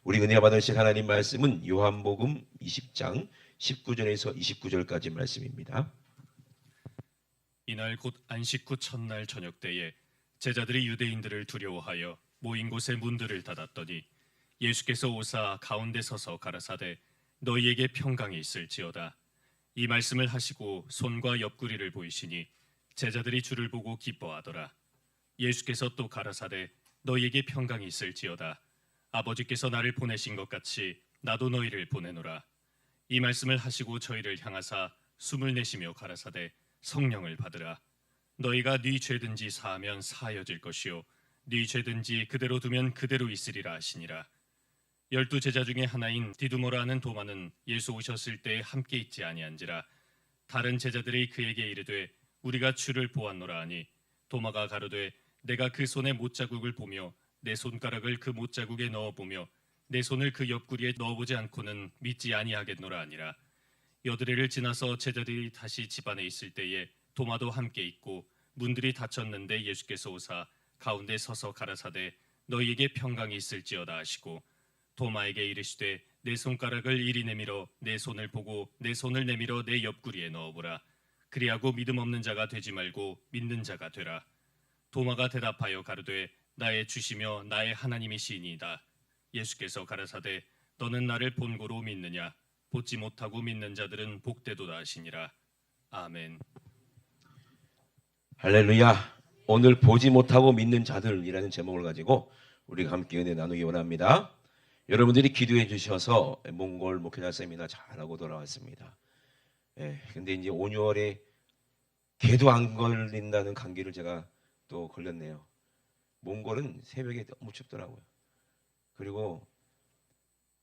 우리 은혜 받으실 하나님 말씀은 요한복음 20장 19절에서 29절까지 말씀입니다. 이날 곧 안식 후 첫날 저녁 때에 제자들이 유대인들을 두려워하여 모인 곳의 문들을 닫았더니 예수께서 오사 가운데 서서 가라사대 너희에게 평강이 있을지어다. 이 말씀을 하시고 손과 옆구리를 보이시니 제자들이 주를 보고 기뻐하더라. 예수께서 또 가라사대 너희에게 평강이 있을지어다. 아버지께서 나를 보내신 것 같이 나도 너희를 보내노라. 이 말씀을 하시고 저희를 향하사 숨을 내쉬며 가라사대 성령을 받으라. 너희가 네 죄든지 사하면 사하여질 것이요 네 죄든지 그대로 두면 그대로 있으리라 하시니라. 12 제자 중에 하나인 디두모라 하는 도마는 예수 오셨을 때에 함께 있지 아니한지라. 다른 제자들이 그에게 이르되 우리가 주를 보았노라 하니 도마가 가로되 내가 그 손에 못자국을 보며 내 손가락을 그 못자국에 넣어보며 내 손을 그 옆구리에 넣어보지 않고는 믿지 아니하겠노라 하니라. 여드레를 지나서 제자들이 다시 집안에 있을 때에 도마도 함께 있고 문들이 닫혔는데 예수께서 오사 가운데 서서 가라사대 너희에게 평강이 있을지어다 하시고 도마에게 이르시되 내 손가락을 이리 내밀어 내 손을 보고 내 손을 내밀어 내 옆구리에 넣어보라. 그리하고 믿음 없는 자가 되지 말고 믿는 자가 되라. 도마가 대답하여 가로되 나의 주시며 나의 하나님이시니이다. 예수께서 가라사대 너는 나를 본고로 믿느냐? 보지 못하고 믿는 자들은 복되도다 하시니라. 아멘. 할렐루야. 오늘 보지 못하고 믿는 자들이라는 제목을 가지고 우리가 함께 은혜 나누기 원합니다. 여러분들이 기도해 주셔서 몽골 목회자 세미나 잘하고 돌아왔습니다. 근데 이제 5, 6월에 개도 안 걸린다는 감기를 제가 또 걸렸네요. 몽골은 새벽에 너무 춥더라고요. 그리고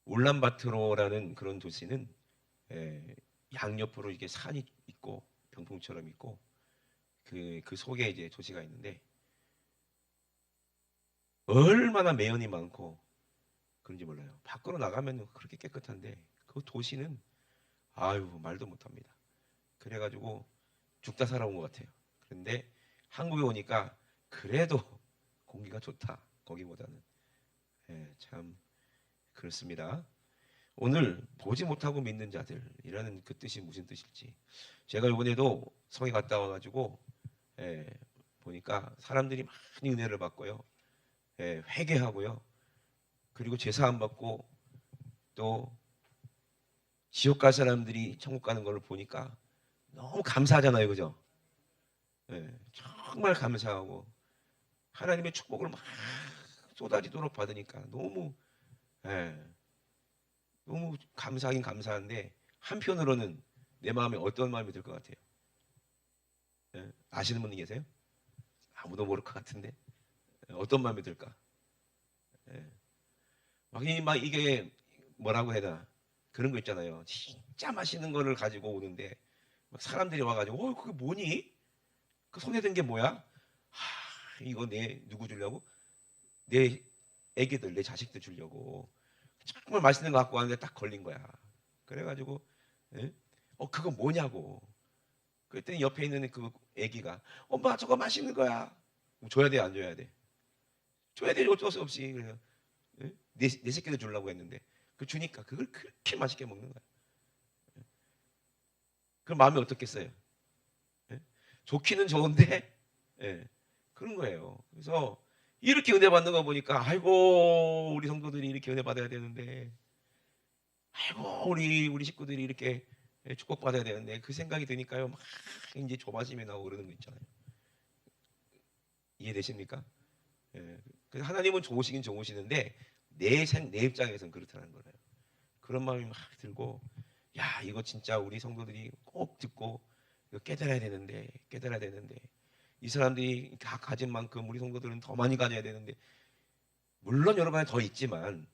울란바토르라는 그런 도시는 양옆으로 이렇게 산이 있고 병풍처럼 있고 그 속에 이제 도시가 있는데 얼마나 매연이 많고 그런지 몰라요. 밖으로 나가면 그렇게 깨끗한데 그 도시는 아유 말도 못합니다. 그래가지고 죽다 살아온 것 같아요. 그런데 한국에 오니까 그래도 공기가 좋다. 거기보다는 참 그렇습니다. 오늘 보지 못하고 믿는 자들이라는 그 뜻이 무슨 뜻일지 제가 이번에도 성에 갔다 와가지고 보니까 사람들이 많이 은혜를 받고요, 회개하고요, 그리고 제사함 받고 또 지옥 갈 사람들이 천국 가는 걸 보니까 너무 감사하잖아요, 그죠? 정말 감사하고 하나님의 축복을 막 쏟아지도록 받으니까 너무 너무 감사하긴 감사한데 한편으로는 내 마음에 어떤 마음이 들 것 같아요? 아시는 분이 계세요? 아무도 모를 것 같은데 어떤 마음이 들까? 막 이게 뭐라고 해야 되나 그런 거 있잖아요. 진짜 맛있는 거를 가지고 오는데 막 사람들이 와가지고 그게 뭐니? 그 손에 든 게 뭐야? 이거 내 누구 주려고? 내 애기들, 내 자식들 주려고 정말 맛있는 거 갖고 왔는데 딱 걸린 거야. 그래가지고 그거 뭐냐고. 그랬더니 옆에 있는 그 애기가 엄마 저거 맛있는 거야. 줘야 돼, 안 줘야 돼? 줘야 돼, 어쩔 수 없이. 그래서 내 새끼들 주려고 했는데 그 주니까 그걸 그렇게 맛있게 먹는 거야. 그 마음이 어떻겠어요? 좋기는 좋은데 그런 거예요. 그래서 이렇게 은혜 받는 거 보니까 아이고 우리 성도들이 이렇게 은혜 받아야 되는데, 아이고 우리 식구들이 이렇게 축복 받아야 되는데, 그 생각이 드니까요 막 이제 조바심이 나고 그러는 거 있잖아요. 이해되십니까? 그래서 하나님은 좋으시긴 좋으시는데 내 입장에서는 그렇다는 거예요. 그런 마음이 막 들고, 야 이거 진짜 우리 성도들이 꼭 듣고 이거 깨달아야 되는데 이 사람들이 다 가진 만큼 우리 성도들은 더 많이 가져야 되는데, 물론 여러분에 더 있지만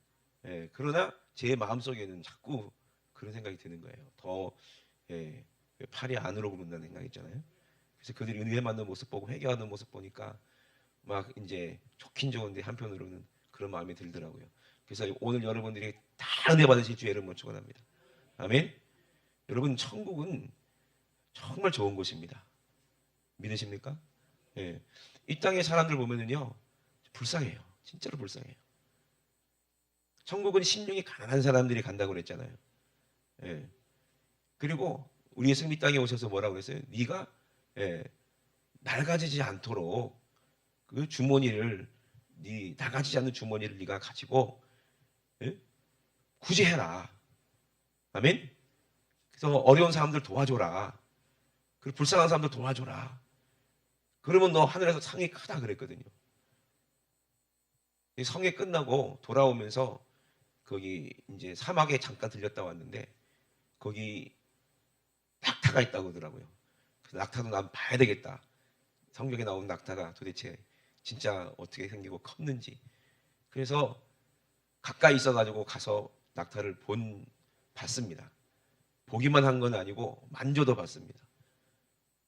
그러나 제 마음속에는 자꾸 그런 생각이 드는 거예요. 더 팔이 안으로 구른다는 생각 있잖아요. 그래서 그들이 은혜 받는 모습 보고 회개하는 모습 보니까 막 이제 좋긴 좋은데 한편으로는 그런 마음이 들더라고요. 그래서 오늘 여러분들이 다 은혜 받으실 주 이름으로 축원합니다. 아멘. 여러분 천국은 정말 좋은 곳입니다. 믿으십니까? 이 땅의 사람들 보면은요 불쌍해요. 진짜로 불쌍해요. 천국은 심령이 가난한 사람들이 간다고 그랬잖아요. 예. 그리고 우리 예수님 이 땅에 오셔서 뭐라고 그랬어요? 네가 예, 낡아지지 않도록 그 주머니를 네 낡아지지 않는 주머니를 네가 가지고 예? 구제해라. 아멘. 그래서 어려운 사람들 도와줘라. 그리고 불쌍한 사람들 도와줘라. 그러면 너 하늘에서 상이 크다 그랬거든요. 이 성회 끝나고 돌아오면서 거기 이제 사막에 잠깐 들렸다 왔는데 거기 낙타가 있다고 그러더라고요. 그래서 낙타도 난 봐야 되겠다. 성경에 나온 낙타가 도대체 진짜 어떻게 생기고 컸는지. 그래서 가까이 있어가지고 가서 낙타를 봤습니다. 보기만 한 건 아니고 만져도 봤습니다.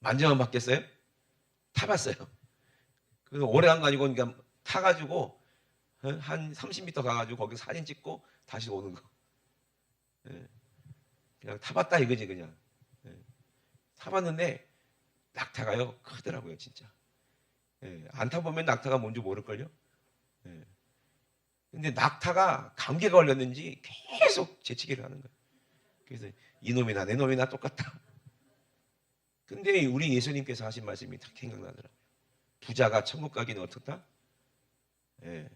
만져만 봤겠어요? 타봤어요. 그래서 오래 한 거 아니고 그냥 타가지고 한 30m 가가지고 거기 사진 찍고 다시 오는 거. 예. 그냥 타봤다 이거지 그냥. 예. 타봤는데 낙타가요 크더라고요 진짜. 예. 안 타보면 낙타가 뭔지 모를걸요. 예. 근데 낙타가 감기가 걸렸는지 계속 재치기를 하는 거예요. 그래서 이놈이나 내 놈이나 똑같다. 근데 우리 예수님께서 하신 말씀이 딱 생각나더라고요. 부자가 천국 가기는 어떻다? 예.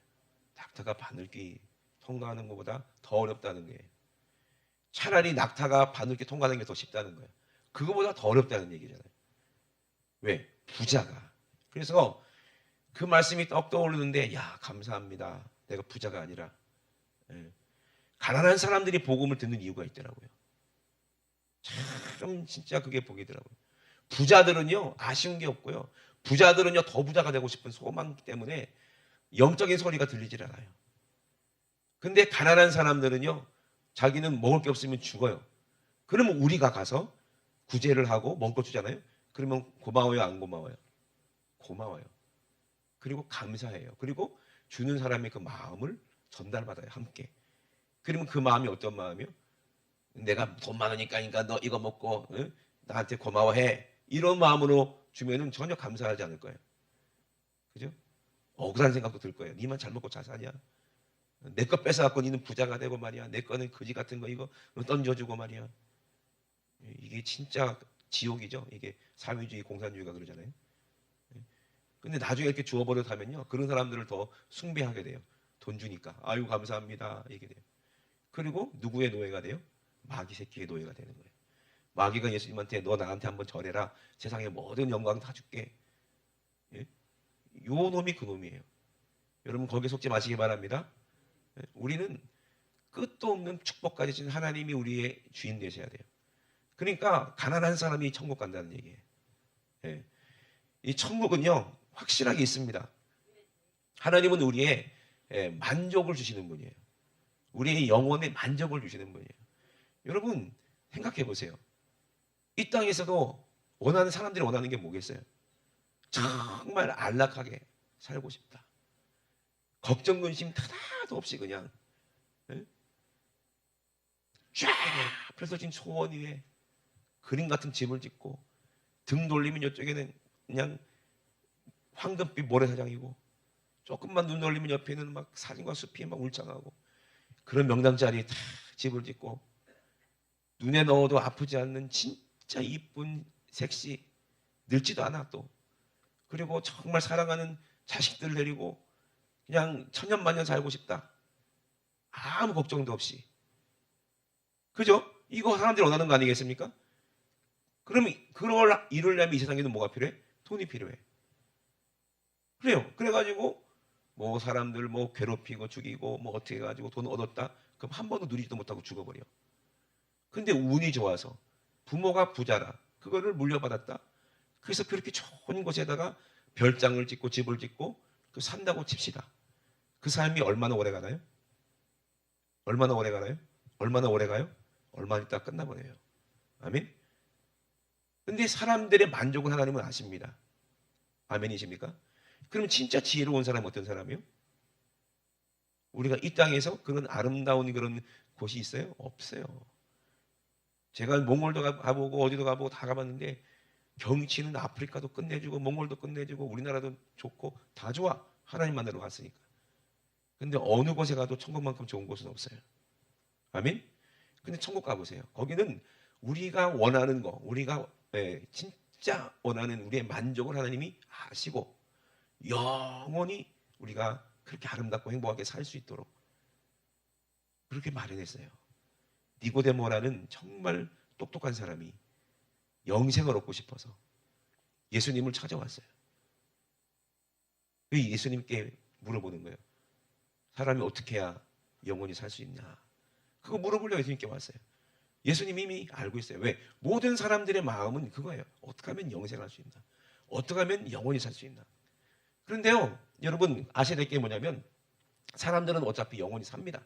낙타가 바늘길 통과하는 것보다 더 어렵다는 거예요. 차라리 낙타가 바늘길 통과하는 게 더 쉽다는 거예요. 그거보다 더 어렵다는 얘기잖아요. 왜? 부자가. 그래서 그 말씀이 떡 떠오르는데 야 감사합니다. 내가 부자가 아니라 예. 가난한 사람들이 복음을 듣는 이유가 있더라고요. 참 진짜 그게 복이더라고요. 부자들은요 아쉬운 게 없고요. 부자들은요 더 부자가 되고 싶은 소망 때문에 영적인 소리가 들리질 않아요. 근데 가난한 사람들은요 자기는 먹을 게 없으면 죽어요. 그러면 우리가 가서 구제를 하고 먹을 거 주잖아요. 그러면 고마워요 안 고마워요? 고마워요. 그리고 감사해요. 그리고 주는 사람의 그 마음을 전달받아요 함께. 그러면 그 마음이 어떤 마음이요? 내가 돈 많으니까 너 이거 먹고 응? 나한테 고마워해. 이런 마음으로 주면은 전혀 감사하지 않을 거예요. 그죠? 억울한 생각도 들 거예요. 니만 잘 먹고 잘 사냐? 내 거 뺏어갖고 니는 부자가 되고 말이야. 내 거는 거지 같은 거 이거 던져주고 말이야. 이게 진짜 지옥이죠. 이게 사회주의, 공산주의가 그러잖아요. 근데 나중에 이렇게 주워버려 하면요. 그런 사람들을 더 숭배하게 돼요. 돈 주니까. 아유 감사합니다. 이게 돼요. 그리고 누구의 노예가 돼요? 마귀 새끼의 노예가 되는 거예요. 마귀가 예수님한테 너 나한테 한번 절해라. 세상의 모든 영광 다 줄게. 예? 요 놈이 그 놈이에요. 여러분 거기에 속지 마시기 바랍니다. 예? 우리는 끝도 없는 축복까지 주신 하나님이 우리의 주인 되셔야 돼요. 그러니까 가난한 사람이 천국 간다는 얘기예요. 예. 이 천국은요 확실하게 있습니다. 하나님은 우리의 만족을 주시는 분이에요. 우리의 영혼에 만족을 주시는 분이에요. 여러분 생각해 보세요. 이 땅에서도 원하는 사람들이 원하는 게 뭐겠어요? 정말 안락하게 살고 싶다. 걱정 근심 하나도 없이 그냥 쫙 펼쳐진 초원 위에 그림 같은 집을 짓고 등 돌리면 이쪽에는 그냥 황금빛 모래사장이고 조금만 눈 돌리면 옆에는 막 산과 숲이 막 울창하고 그런 명당 자리에 다 집을 짓고 눈에 넣어도 아프지 않는 진짜 이쁜 섹시 늙지도 않아 또 그리고 정말 사랑하는 자식들 데리고 그냥 천년만년 살고 싶다. 아무 걱정도 없이. 그죠? 이거 사람들이 원하는 거 아니겠습니까? 그러면 그걸 이루려면 이 세상에는 뭐가 필요해? 돈이 필요해. 그래요. 그래가지고 뭐 사람들 뭐 괴롭히고 죽이고 뭐 어떻게 해가지고 돈 얻었다. 그럼 한 번도 누리지도 못하고 죽어버려. 근데 운이 좋아서 부모가 부자라. 그거를 물려받았다. 그래서 그렇게 좋은 곳에다가 별장을 짓고 집을 짓고 그 산다고 칩시다. 그 삶이 얼마나 오래 가나요? 얼마나 오래 가나요? 얼마나 오래 가요? 얼마 있다 끝나버려요. 아멘? 근데 사람들의 만족을 하나님은 아십니다. 아멘이십니까? 그럼 진짜 지혜로운 사람은 어떤 사람이요? 우리가 이 땅에서 그런 아름다운 그런 곳이 있어요? 없어요. 제가 몽골도 가보고 어디도 가보고 다 가봤는데 경치는 아프리카도 끝내주고 몽골도 끝내주고 우리나라도 좋고 다 좋아. 하나님 만나러 갔으니까. 근데 어느 곳에 가도 천국만큼 좋은 곳은 없어요. 아멘. 근데 천국 가보세요. 거기는 우리가 원하는 거, 우리가 진짜 원하는 우리의 만족을 하나님이 아시고 영원히 우리가 그렇게 아름답고 행복하게 살 수 있도록 그렇게 마련했어요. 니고데모라는 정말 똑똑한 사람이 영생을 얻고 싶어서 예수님을 찾아왔어요. 예수님께 물어보는 거예요. 사람이 어떻게 해야 영원히 살 수 있냐? 그거 물어보려고 예수님께 왔어요. 예수님이 이미 알고 있어요. 왜? 모든 사람들의 마음은 그거예요. 어떻게 하면 영생할 수 있나? 어떻게 하면 영원히 살 수 있나? 그런데요, 여러분 아셔야 될 게 뭐냐면 사람들은 어차피 영원히 삽니다.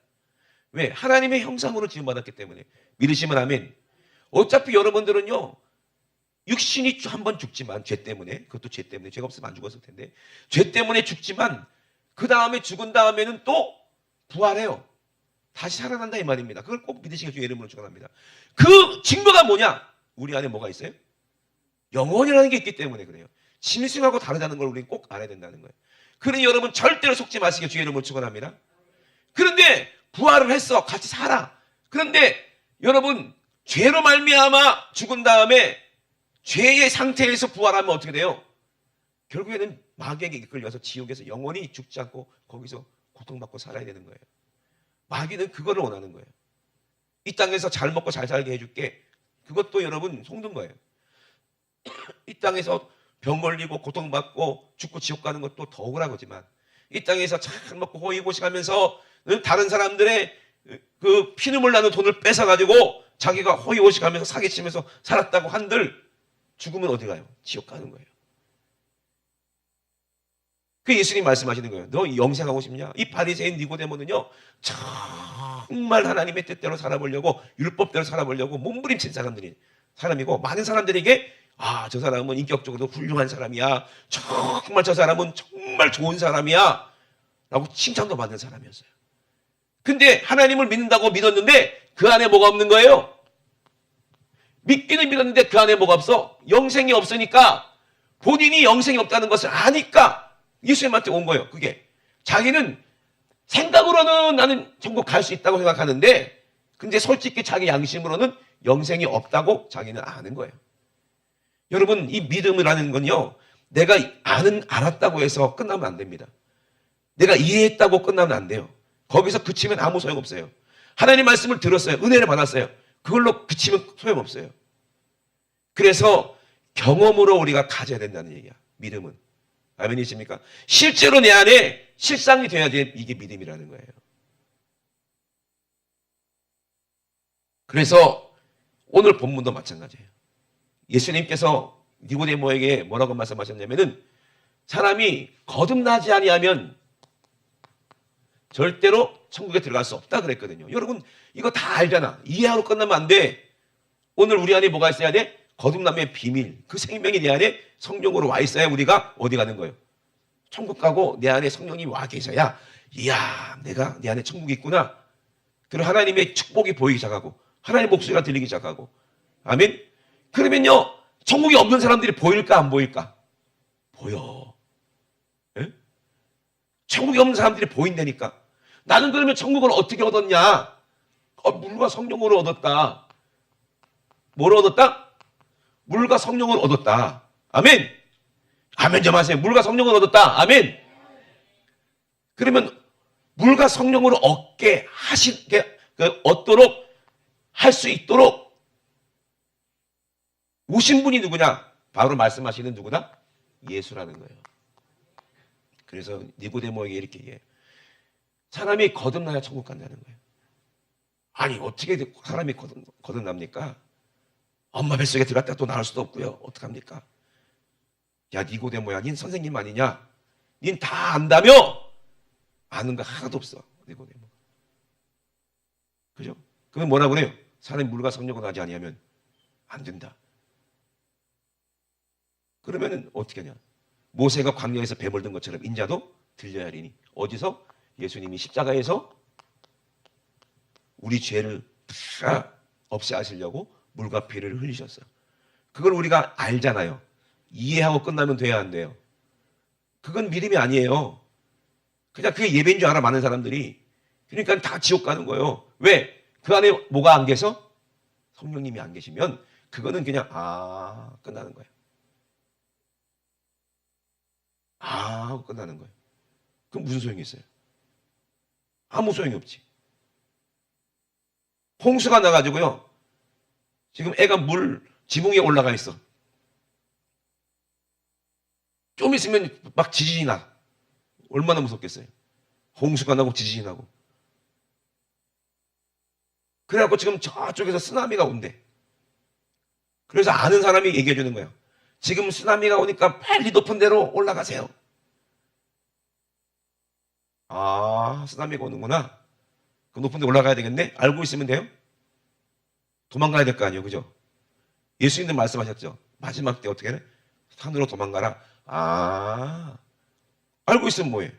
왜? 하나님의 형상으로 지음받았기 때문에. 믿으시면 아멘. 어차피 여러분들은요, 육신이 한 번 죽지만 죄 때문에, 그것도 죄 때문에, 죄가 없으면 안 죽었을 텐데 죄 때문에 죽지만 그 다음에 죽은 다음에는 또 부활해요. 다시 살아난다 이 말입니다. 그걸 꼭 믿으시길 주의 이름으로 축원합니다. 그 증거가 뭐냐? 우리 안에 뭐가 있어요? 영혼이라는 게 있기 때문에 그래요. 짐승하고 다르다는 걸 우리는 꼭 알아야 된다는 거예요. 그러니 여러분 절대로 속지 마시길 주의 이름으로 축원합니다. 그런데 부활을 했어. 같이 살아. 그런데 여러분 죄로 말미암아 죽은 다음에 죄의 상태에서 부활하면 어떻게 돼요? 결국에는 마귀에게 이끌려서 지옥에서 영원히 죽지 않고 거기서 고통받고 살아야 되는 거예요. 마귀는 그거를 원하는 거예요. 이 땅에서 잘 먹고 잘 살게 해줄게. 그것도 여러분 속는 거예요. 이 땅에서 병 걸리고 고통받고 죽고 지옥 가는 것도 더 억울하지만 이 땅에서 잘 먹고 호의호식하면서 다른 사람들의 그 피눈물 나는 돈을 뺏어가지고 자기가 호의호식하면서 사기치면서 살았다고 한들 죽으면 어디 가요? 지옥 가는 거예요. 그 예수님 말씀하시는 거예요. 너 영생하고 싶냐? 이 바리새인 니고데모는요, 정말 하나님의 뜻대로 살아보려고 율법대로 살아보려고 몸부림친 사람이고 많은 사람들에게 저 사람은 인격적으로 훌륭한 사람이야. 정말 저 사람은 정말 좋은 사람이야. 라고 칭찬도 받는 사람이었어요. 근데 하나님을 믿는다고 믿었는데 그 안에 뭐가 없는 거예요? 믿기는 믿었는데 그 안에 뭐가 없어? 영생이 없으니까 본인이 영생이 없다는 것을 아니까 예수님한테 온 거예요. 그게 자기는 생각으로는 나는 천국 갈 수 있다고 생각하는데 근데 솔직히 자기 양심으로는 영생이 없다고 자기는 아는 거예요. 여러분 이 믿음이라는 건요 내가 알았다고 해서 끝나면 안 됩니다. 내가 이해했다고 끝나면 안 돼요. 거기서 그치면 아무 소용없어요. 하나님 말씀을 들었어요. 은혜를 받았어요. 그걸로 그치면 소용없어요. 그래서 경험으로 우리가 가져야 된다는 얘기야. 믿음은. 아멘이십니까? 실제로 내 안에 실상이 돼야지 이게 믿음이라는 거예요. 그래서 오늘 본문도 마찬가지예요. 예수님께서 니고데모에게 뭐라고 말씀하셨냐면은 사람이 거듭나지 아니하면 절대로 천국에 들어갈 수 없다 그랬거든요. 여러분 이거 다 알잖아. 이해하고 끝나면 안 돼. 오늘 우리 안에 뭐가 있어야 돼? 거듭남의 비밀. 그 생명이 내 안에 성령으로 와 있어야 우리가 어디 가는 거예요? 천국 가고 내 안에 성령이 와 계셔야 이야 내가 내 안에 천국이 있구나. 그리고 하나님의 축복이 보이기 시작하고 하나님의 목소리가 들리기 시작하고 아멘. 그러면요 천국이 없는 사람들이 보일까 안 보일까? 보여. 에? 천국이 없는 사람들이 보인다니까. 나는 그러면 천국을 어떻게 얻었냐? 물과 성령으로 얻었다. 뭐로 얻었다? 물과 성령을 얻었다. 아멘. 아멘 좀 하세요. 물과 성령을 얻었다. 아멘. 그러면 물과 성령으로 얻도록 할 수 있도록 오신 분이 누구냐? 바로 말씀하시는 누구다? 예수라는 거예요. 그래서 니고데모에게 이렇게 얘기해요. 사람이 거듭나야 천국 간다는 거예요. 아니 어떻게 사람이 거듭납니까? 엄마 뱃속에 들어갔다가 또 나올 수도 없고요. 어떡합니까? 야 니고데모야 닌 선생님 아니냐? 닌 다 안다며? 아는 거 하나도 없어. 니고데모. 그죠? 그럼 뭐라고 그래요? 사람이 물과 성령을 하지 아니하면 안 된다. 그러면은 어떻게 하냐? 모세가 광야에서 뱀을 든 것처럼 인자도 들려야 하리니. 어디서? 예수님이 십자가에서 우리 죄를 다 없애하시려고 물과 피를 흘리셨어요. 그걸 우리가 알잖아요. 이해하고 끝나면 돼야 안 돼요. 그건 믿음이 아니에요. 그냥 그게 예배인 줄 알아, 많은 사람들이. 그러니까 다 지옥 가는 거예요. 왜? 그 안에 뭐가 안 계셔? 성령님이 안 계시면 그거는 그냥 끝나는 거예요. 하고 끝나는 거예요. 그럼 무슨 소용이 있어요? 아무 소용이 없지. 홍수가 나가지고요. 지금 애가 물 지붕 위에 올라가 있어. 좀 있으면 막 지진이 나. 얼마나 무섭겠어요. 홍수가 나고 지진이 나고. 그래갖고 지금 저쪽에서 쓰나미가 온대. 그래서 아는 사람이 얘기해 주는 거예요. 지금 쓰나미가 오니까 빨리 높은 데로 올라가세요. 쓰나미가 오는구나. 그 높은 데 올라가야 되겠네? 알고 있으면 돼요? 도망가야 될 거 아니에요. 그죠? 예수님도 말씀하셨죠. 마지막 때 어떻게 해? 산으로 도망가라. 알고 있으면 뭐예요?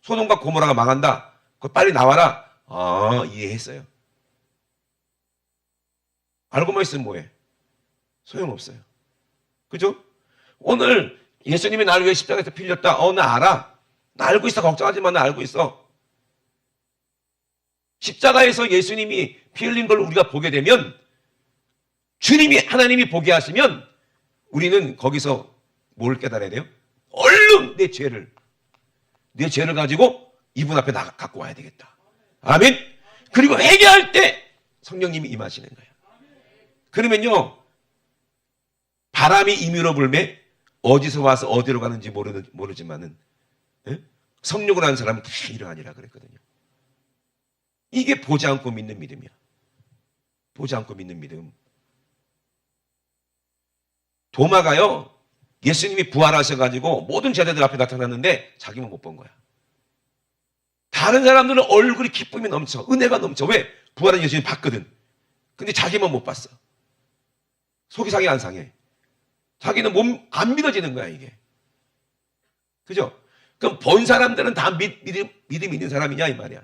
소돔과 고모라가 망한다. 그거 빨리 나와라. 이해했어요. 알고만 있으면 뭐해? 소용없어요. 그죠? 오늘 예수님이 나를 위해 십자가에서 피 흘렸다. 나 알아. 나 알고 있어. 걱정하지 마. 나 알고 있어. 십자가에서 예수님이 피 흘린 걸 우리가 보게 되면, 주님이, 하나님이 보게 하시면 우리는 거기서 뭘 깨달아야 돼요? 얼른 내 죄를 가지고 이분 앞에 갖고 와야 되겠다. 아멘. 그리고 회개할 때 성령님이 임하시는 거예요. 그러면요, 바람이 임의로 불매 어디서 와서 어디로 가는지 모르지만은 성령을 아는 사람은 다 이러하니라 그랬거든요. 이게 보지 않고 믿는 믿음이야. 보지 않고 믿는 믿음. 도마가요, 예수님이 부활하셔가지고 모든 제자들 앞에 나타났는데 자기만 못 본 거야. 다른 사람들은 얼굴이 기쁨이 넘쳐, 은혜가 넘쳐. 왜? 부활한 예수님 봤거든. 근데 자기만 못 봤어. 속이 상해 안 상해? 자기는 안 믿어지는 거야, 이게. 그죠? 그럼 본 사람들은 다 믿음 있는 사람이냐, 이 말이야.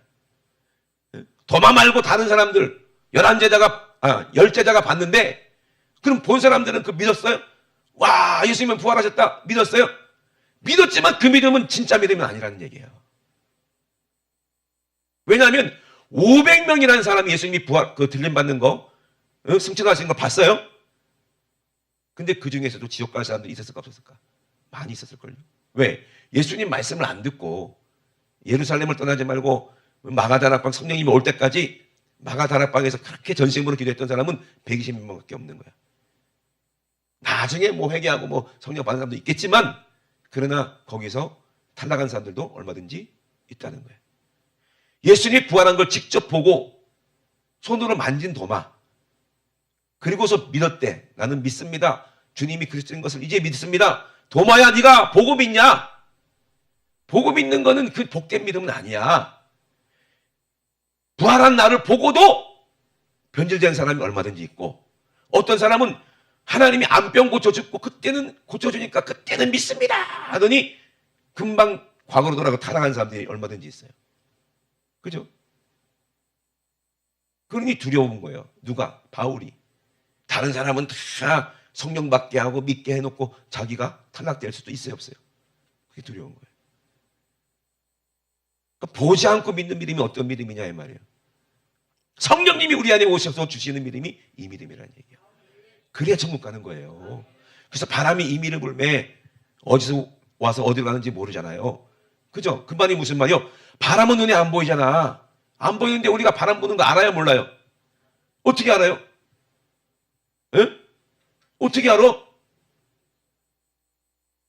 도마 말고 다른 사람들, 10제자가 봤는데, 그럼 본 사람들은 그 믿었어요? 와, 예수님은 부활하셨다. 믿었어요? 믿었지만 그 믿음은 진짜 믿음이 아니라는 얘기예요. 왜냐하면 500명이라는 사람이 예수님이 들림 받는 거, 승천하시는 걸 봤어요? 근데 그 중에서도 지옥 갈 사람들이 있었을까 없었을까? 많이 있었을걸요. 왜? 예수님 말씀을 안 듣고 예루살렘을 떠나지 말고 마가다락방 성령님이 올 때까지 마가다락방에서 그렇게 전심으로 기도했던 사람은 120명밖에 없는 거야. 나중에 회개하고 성령 받는 사람도 있겠지만, 그러나 거기서 탈락한 사람들도 얼마든지 있다는 거예요. 예수님이 부활한 걸 직접 보고 손으로 만진 도마, 그리고서 믿었대. 나는 믿습니다. 주님이 그리스도인 것을 이제 믿습니다. 도마야, 네가 보고 믿냐? 보고 믿는 거는 그 복된 믿음은 아니야. 부활한 나를 보고도 변질된 사람이 얼마든지 있고, 어떤 사람은 하나님이 암병 고쳐주고 그때는 고쳐주니까 그때는 믿습니다 하더니 금방 과거로 돌아가고 타락한 사람들이 얼마든지 있어요. 그죠? 그러니 두려운 거예요. 누가? 바울이. 다른 사람은 다 성령 받게 하고 믿게 해놓고 자기가 탈락될 수도 있어요, 없어요? 그게 두려운 거예요. 그러니까 보지 않고 믿는 믿음이 어떤 믿음이냐 이 말이에요. 성령님이 우리 안에 오셔서 주시는 믿음이 이 믿음이라는 얘기예요. 그래야 천국 가는 거예요. 그래서 바람이 임의를 불매 어디서 와서 어디로 가는지 모르잖아요. 그죠? 그 말이 무슨 말이요? 바람은 눈에 안 보이잖아. 안 보이는데 우리가 바람 부는 거 알아요, 몰라요? 어떻게 알아요? 에? 어떻게 알아?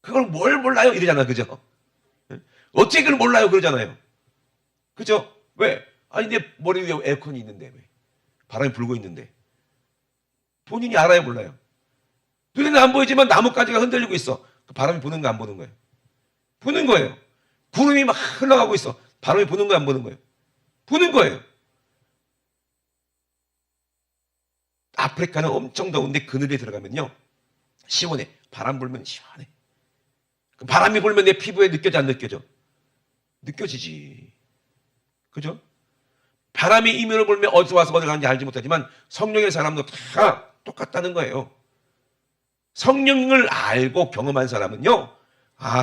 그걸 뭘 몰라요? 이러잖아. 그죠? 에? 어떻게 그걸 몰라요? 그러잖아요. 그죠? 왜? 아니, 내 머리 위에 에어컨이 있는데, 왜? 바람이 불고 있는데. 본인이 알아요, 몰라요? 눈에는 안 보이지만 나뭇가지가 흔들리고 있어. 그 바람이 부는 거 안 부는 거예요? 부는 거예요. 구름이 막 흘러가고 있어. 바람이 부는 거 안 부는 거예요? 부는 거예요. 아프리카는 엄청 더운데 그늘에 들어가면요, 시원해. 바람 불면 시원해. 바람이 불면 내 피부에 느껴져 안 느껴져? 느껴지지. 그죠? 바람이 임의로 불면 어디서 와서 어디 가는지 알지 못하지만 성령의 사람도 다 똑같다는 거예요. 성령을 알고 경험한 사람은요,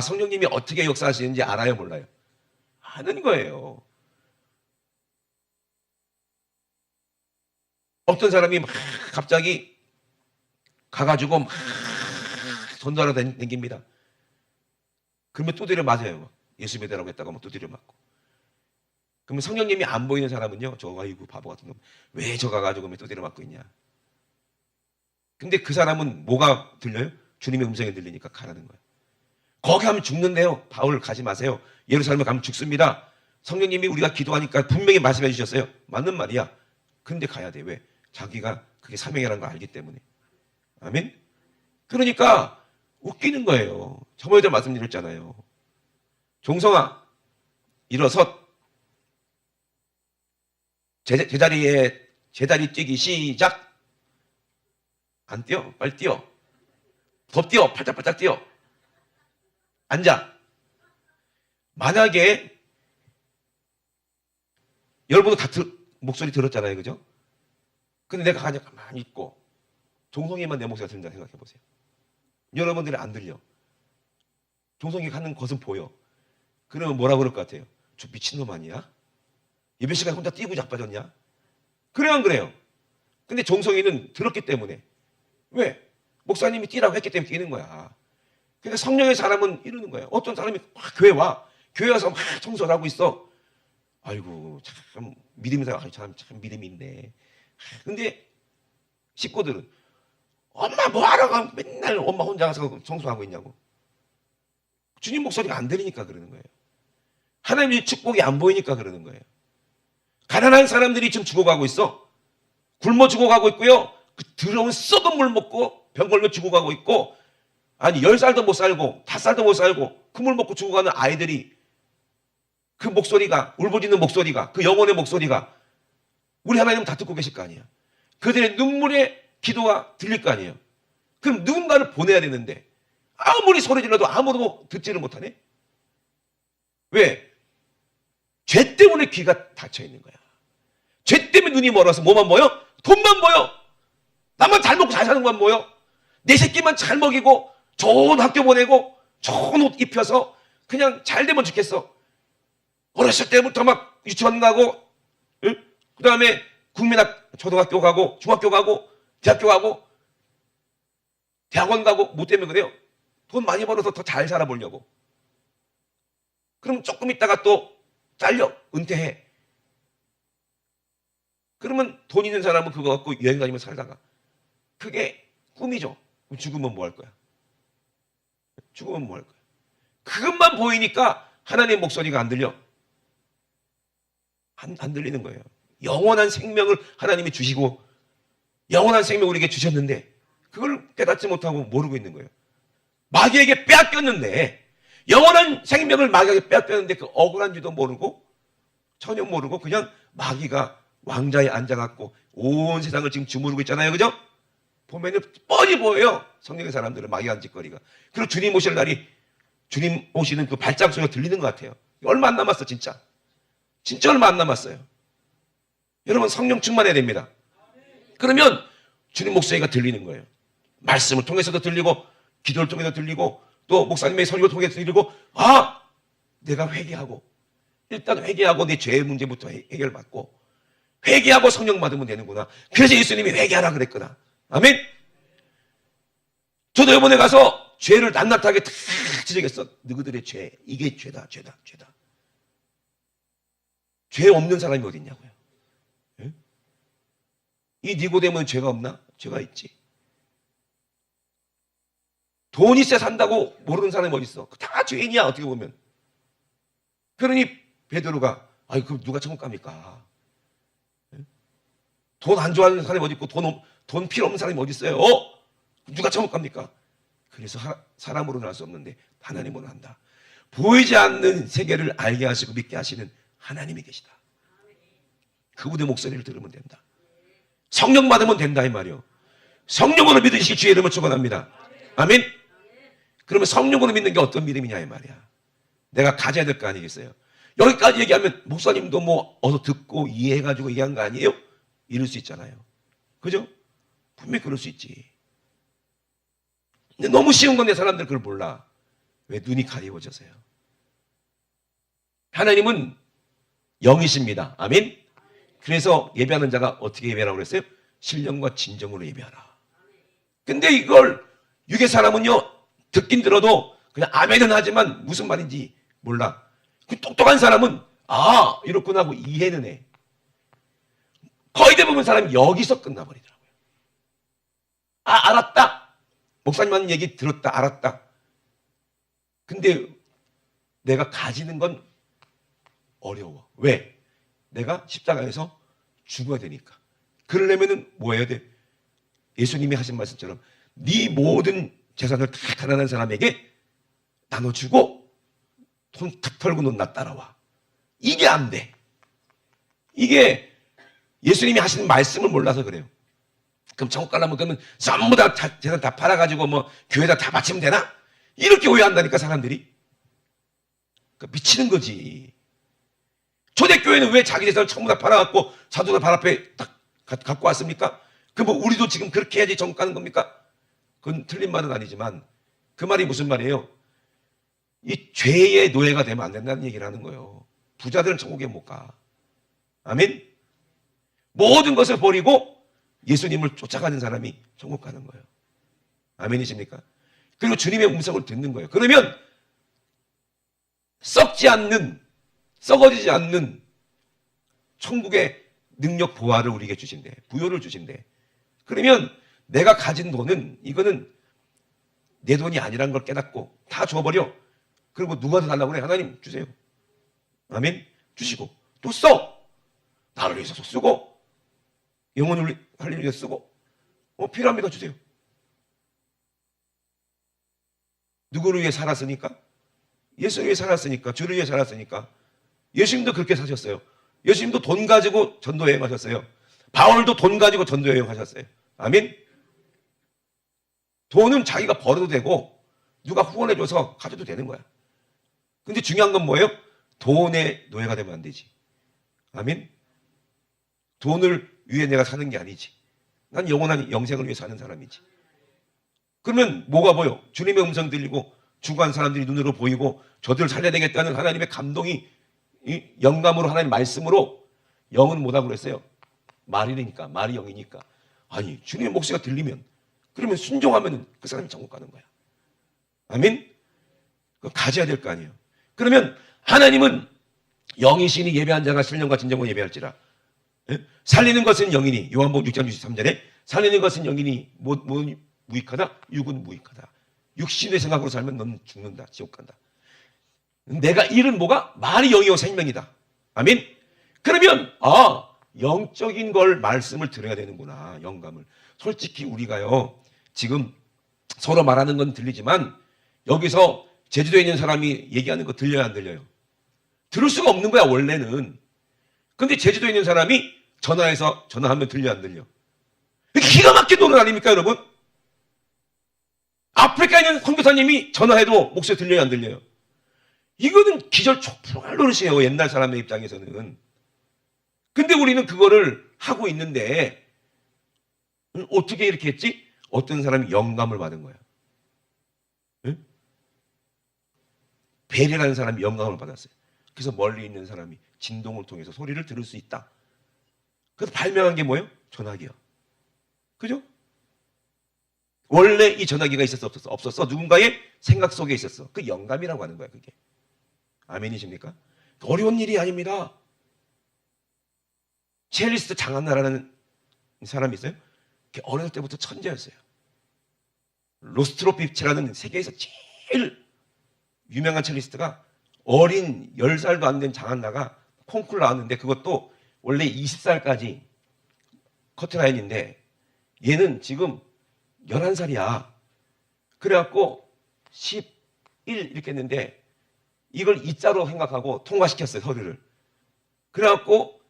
성령님이 어떻게 역사하시는지 알아요, 몰라요? 많은 거예요. 어떤 사람이 막 갑자기 가가지고 막 전도하러 다닙니다. 그러면 두드려 맞아요. 예수 믿으라고 했다가 막 두드려 맞고. 그러면 성령님이 안 보이는 사람은요, 아이고 바보 같은 놈, 왜 저 가가지고 왜 두드려 맞고 있냐. 근데 그 사람은 뭐가 들려요? 주님의 음성이 들리니까 가라는 거예요. 거기 가면 죽는데요. 바울 가지 마세요. 예루살렘에 가면 죽습니다. 성령님이 우리가 기도하니까 분명히 말씀해 주셨어요. 맞는 말이야. 근데 가야 돼. 왜? 자기가 그게 사명이라는 걸 알기 때문에. 아멘? 그러니까 웃기는 거예요. 저번에도 말씀드렸잖아요. 종성아, 일어섰. 제자리 뛰기 시작. 안 뛰어? 빨리 뛰어. 더 뛰어. 팔짝팔짝 뛰어. 앉아. 만약에 여러분도 다 목소리 들었잖아요. 그죠? 근데 내가 그냥 가만히 있고 종성이만 내 목소리가 들린다 생각해 보세요. 여러분들이 안 들려. 종성이 가는 것은 보여. 그러면 뭐라 그럴 것 같아요? 저 미친놈 아니야? 예배 시간 혼자 뛰고 자빠졌냐? 그래요, 안 그래요? 근데 종성이는 들었기 때문에. 왜? 목사님이 뛰라고 했기 때문에 뛰는 거야. 그러니까 성령의 사람은 이러는 거예요. 어떤 사람이 막 교회 와. 교회 와서 막 청소를 하고 있어. 아이고, 참, 믿음이 참 믿음이 있네. 근데 식구들은 엄마 뭐하러 가? 맨날 엄마 혼자 가서 청소하고 있냐고. 주님 목소리가 안 들리니까 그러는 거예요. 하나님의 축복이 안 보이니까 그러는 거예요. 가난한 사람들이 지금 죽어가고 있어. 굶어 죽어가고 있고요. 그 더러운 썩은 물 먹고 병 걸려 죽어가고 있고, 아니 10살도 못 살고 5살도 못 살고 그 물 먹고 죽어가는 아이들이, 그 목소리가, 울부짖는 목소리가, 그 영혼의 목소리가 우리 하나님 다 듣고 계실 거 아니에요. 그들의 눈물의 기도가 들릴 거 아니에요. 그럼 누군가를 보내야 되는데 아무리 소리 질러도 아무도 듣지를 못하네. 왜? 죄 때문에 귀가 닫혀 있는 거야. 죄 때문에 눈이 멀어서 뭐만 보여? 돈만 보여. 나만 잘 먹고 잘 사는 것만 보여. 내 새끼만 잘 먹이고 좋은 학교 보내고 좋은 옷 입혀서 그냥 잘 되면 좋겠어. 어렸을 때부터 막 유치원 가고, 응? 그 다음에 초등학교 가고, 중학교 가고, 대학교 가고, 대학원 가고, 뭐 때문에 그래요? 돈 많이 벌어서 더 잘 살아보려고. 그럼 조금 있다가 또 잘려, 은퇴해. 그러면 돈 있는 사람은 그거 갖고 여행 다니며 살다가, 그게 꿈이죠. 그럼 죽으면 뭐 할 거야? 죽으면 뭐 할 거야? 그것만 보이니까 하나님의 목소리가 안 들려. 안 들리는 거예요. 영원한 생명을 하나님이 주시고 영원한 생명을 우리에게 주셨는데 그걸 깨닫지 못하고 모르고 있는 거예요. 마귀에게 빼앗겼는데, 영원한 생명을 마귀에게 빼앗겼는데 그 억울한 줄도 모르고 전혀 모르고 그냥 마귀가 왕자에 앉아갖고 온 세상을 지금 주무르고 있잖아요. 그죠? 보면은 뻔히 보여요. 성령의 사람들은 마귀가 한 짓거리가. 그리고 주님 오실 날이, 주님 오시는 그 발자국 소리가 들리는 것 같아요. 얼마 안 남았어 진짜. 진짜 얼마 안 남았어요. 여러분 성령 충만해야 됩니다. 그러면 주님 목소리가 들리는 거예요. 말씀을 통해서도 들리고, 기도를 통해서 들리고, 또 목사님의 설교를 통해서 들리고, 아! 내가 회개하고, 일단 회개하고 내 죄의 문제부터 해결받고, 회개하고 성령 받으면 되는구나. 그래서 예수님이 회개하라 그랬구나. 아멘? 저도 이번에 가서 죄를 낱낱하게 다 지적했어. 너희들의 죄, 이게 죄다. 죄 없는 사람이 어디 있냐고요. 예? 이 니고데모는 죄가 없나? 죄가 있지. 돈 있어야 산다고 모르는 사람이 어디 있어? 다 죄인이야 어떻게 보면. 그러니 베드로가, 아이 그럼 누가 천국 갑니까? 돈 안 좋아하는 사람이 어디 있고 돈 필요 없는 사람이 어디 있어요? 누가 천국 갑니까? 그래서 사람으로는 알 수 없는데 하나님으로는 한다. 보이지 않는 세계를 알게 하시고 믿게 하시는 하나님이 계시다. 그분의 목소리를 들으면 된다. 성령 받으면 된다 이 말이요. 성령으로 믿으시기 주의 이름을 축원합니다. 아멘. 그러면 성령으로 믿는 게 어떤 믿음이냐 이 말이야. 내가 가져야 될 거 아니겠어요? 여기까지 얘기하면 목사님도 뭐 어서 듣고 이해해가지고 얘기한 거 아니에요? 이럴 수 있잖아요. 그죠? 분명히 그럴 수 있지. 근데 너무 쉬운 건데 사람들 그걸 몰라. 왜? 눈이 가리워져서요. 하나님은 영이십니다. 아멘. 그래서 예배하는 자가 어떻게 예배하라고 그랬어요? 신령과 진정으로 예배하라. 근데 이걸 육의 사람은요, 듣긴 들어도 그냥 아멘은 하지만 무슨 말인지 몰라. 그 똑똑한 사람은 아 이렇구나 하고 이해는 해. 거의 대부분 사람이 여기서 끝나버리더라고요. 아 알았다. 목사님 하는 얘기 들었다. 알았다. 근데 내가 가지는 건 어려워. 왜? 내가 십자가에서 죽어야 되니까. 그러려면은 뭐 해야 돼? 예수님이 하신 말씀처럼 네 모든 재산을 다 가난한 사람에게 나눠주고 돈 탁 털고 넌 나 따라와. 이게 안 돼. 이게 예수님이 하시는 말씀을 몰라서 그래요. 그럼 천국 가려면 그러면 전부 다 재산 다 팔아가지고 뭐 교회에다 다 바치면 되나? 이렇게 오해한다니까 사람들이. 그러니까 미치는 거지. 초대교회는 왜 자기 재산을 전부 다 팔아갖고 사도들 발 앞에 딱 갖고 왔습니까? 그 뭐 우리도 지금 그렇게 해야지 천국 가는 겁니까? 그건 틀린 말은 아니지만 그 말이 무슨 말이에요? 이 죄의 노예가 되면 안 된다는 얘기를 하는 거예요. 부자들은 천국에 못 가. 아멘? 모든 것을 버리고 예수님을 쫓아가는 사람이 천국 가는 거예요. 아멘이십니까? 그리고 주님의 음성을 듣는 거예요. 그러면 썩어지지 않는 천국의 능력 보화를 우리에게 주신대. 부여를 주신대. 그러면 내가 가진 돈은 이거는 내 돈이 아니라는 걸 깨닫고 다 줘버려. 그리고 누구한테 달라고 그래? 하나님 주세요. 아멘? 주시고 또 써. 나를 위해서 쓰고 영혼을 살리기 위해서 쓰고 필요합니다. 주세요. 누구를 위해 살았으니까? 예수를 위해 살았으니까. 주를 위해 살았으니까. 예수님도 그렇게 사셨어요. 예수님도 돈 가지고 전도 여행하셨어요. 바울도 돈 가지고 전도 여행하셨어요. 아멘? 돈은 자기가 벌어도 되고 누가 후원해줘서 가져도 되는 거야. 근데 중요한 건 뭐예요? 돈의 노예가 되면 안 되지. 아멘? 돈을 위해 내가 사는 게 아니지. 난 영원한 영생을 위해 사는 사람이지. 그러면 뭐가 보여? 주님의 음성 들리고 죽어간 사람들이 눈으로 보이고 저들을 살려야 되겠다는 하나님의 감동이 영감으로 하나님 말씀으로 영은 뭐라고 그랬어요? 말이니까. 말이 영이니까. 아니 주님의 목소리가 들리면 그러면 순종하면 그 사람이 천국 가는 거야. 아멘? 그거 가져야 될 거 아니에요. 그러면 하나님은 영이시니 예배한 자가 신령과 진정으로 예배할지라. 예? 살리는 것은 영이니 요한복음 6장 63절에 살리는 것은 영이니 무익하다? 육은 무익하다. 육신의 생각으로 살면 넌 죽는다. 지옥 간다. 내가 잃은 뭐가? 말이 영이요 생명이다. 아멘? 그러면 영적인 걸 말씀을 들어야 되는구나. 영감을. 솔직히 우리가요 지금 서로 말하는 건 들리지만 여기서 제주도에 있는 사람이 얘기하는 거 들려요 안 들려요? 들을 수가 없는 거야 원래는. 근데 제주도에 있는 사람이 전화하면 들려 안 들려? 기가 막힌 노릇 아닙니까 여러분? 아프리카에 있는 선교사님이 전화해도 목소리 들려요 안 들려요? 이거는 기절초풍할 노릇이에요 옛날 사람의 입장에서는. 근데 우리는 그거를 하고 있는데 어떻게 이렇게 했지? 어떤 사람이 영감을 받은 거야. 응? 벨이라는 사람이 영감을 받았어요. 그래서 멀리 있는 사람이 진동을 통해서 소리를 들을 수 있다. 그래서 발명한 게 뭐예요? 전화기요. 그죠? 원래 이 전화기가 있었어 없었어? 없었어. 누군가의 생각 속에 있었어. 그 영감이라고 하는 거야 그게. 아멘이십니까? 어려운 일이 아닙니다. 첼리스트 장한나라는 사람이 있어요. 어렸을 때부터 천재였어요. 로스트로피치라는 세계에서 제일 유명한 첼리스트가 어린 10살도 안 된 장한나가 콩쿨 나왔는데 그것도 원래 20살까지 커트라인인데 얘는 지금 11살이야. 그래갖고 11 이렇게 했는데 이걸 2자로 생각하고 통과시켰어요 서류를. 그래갖고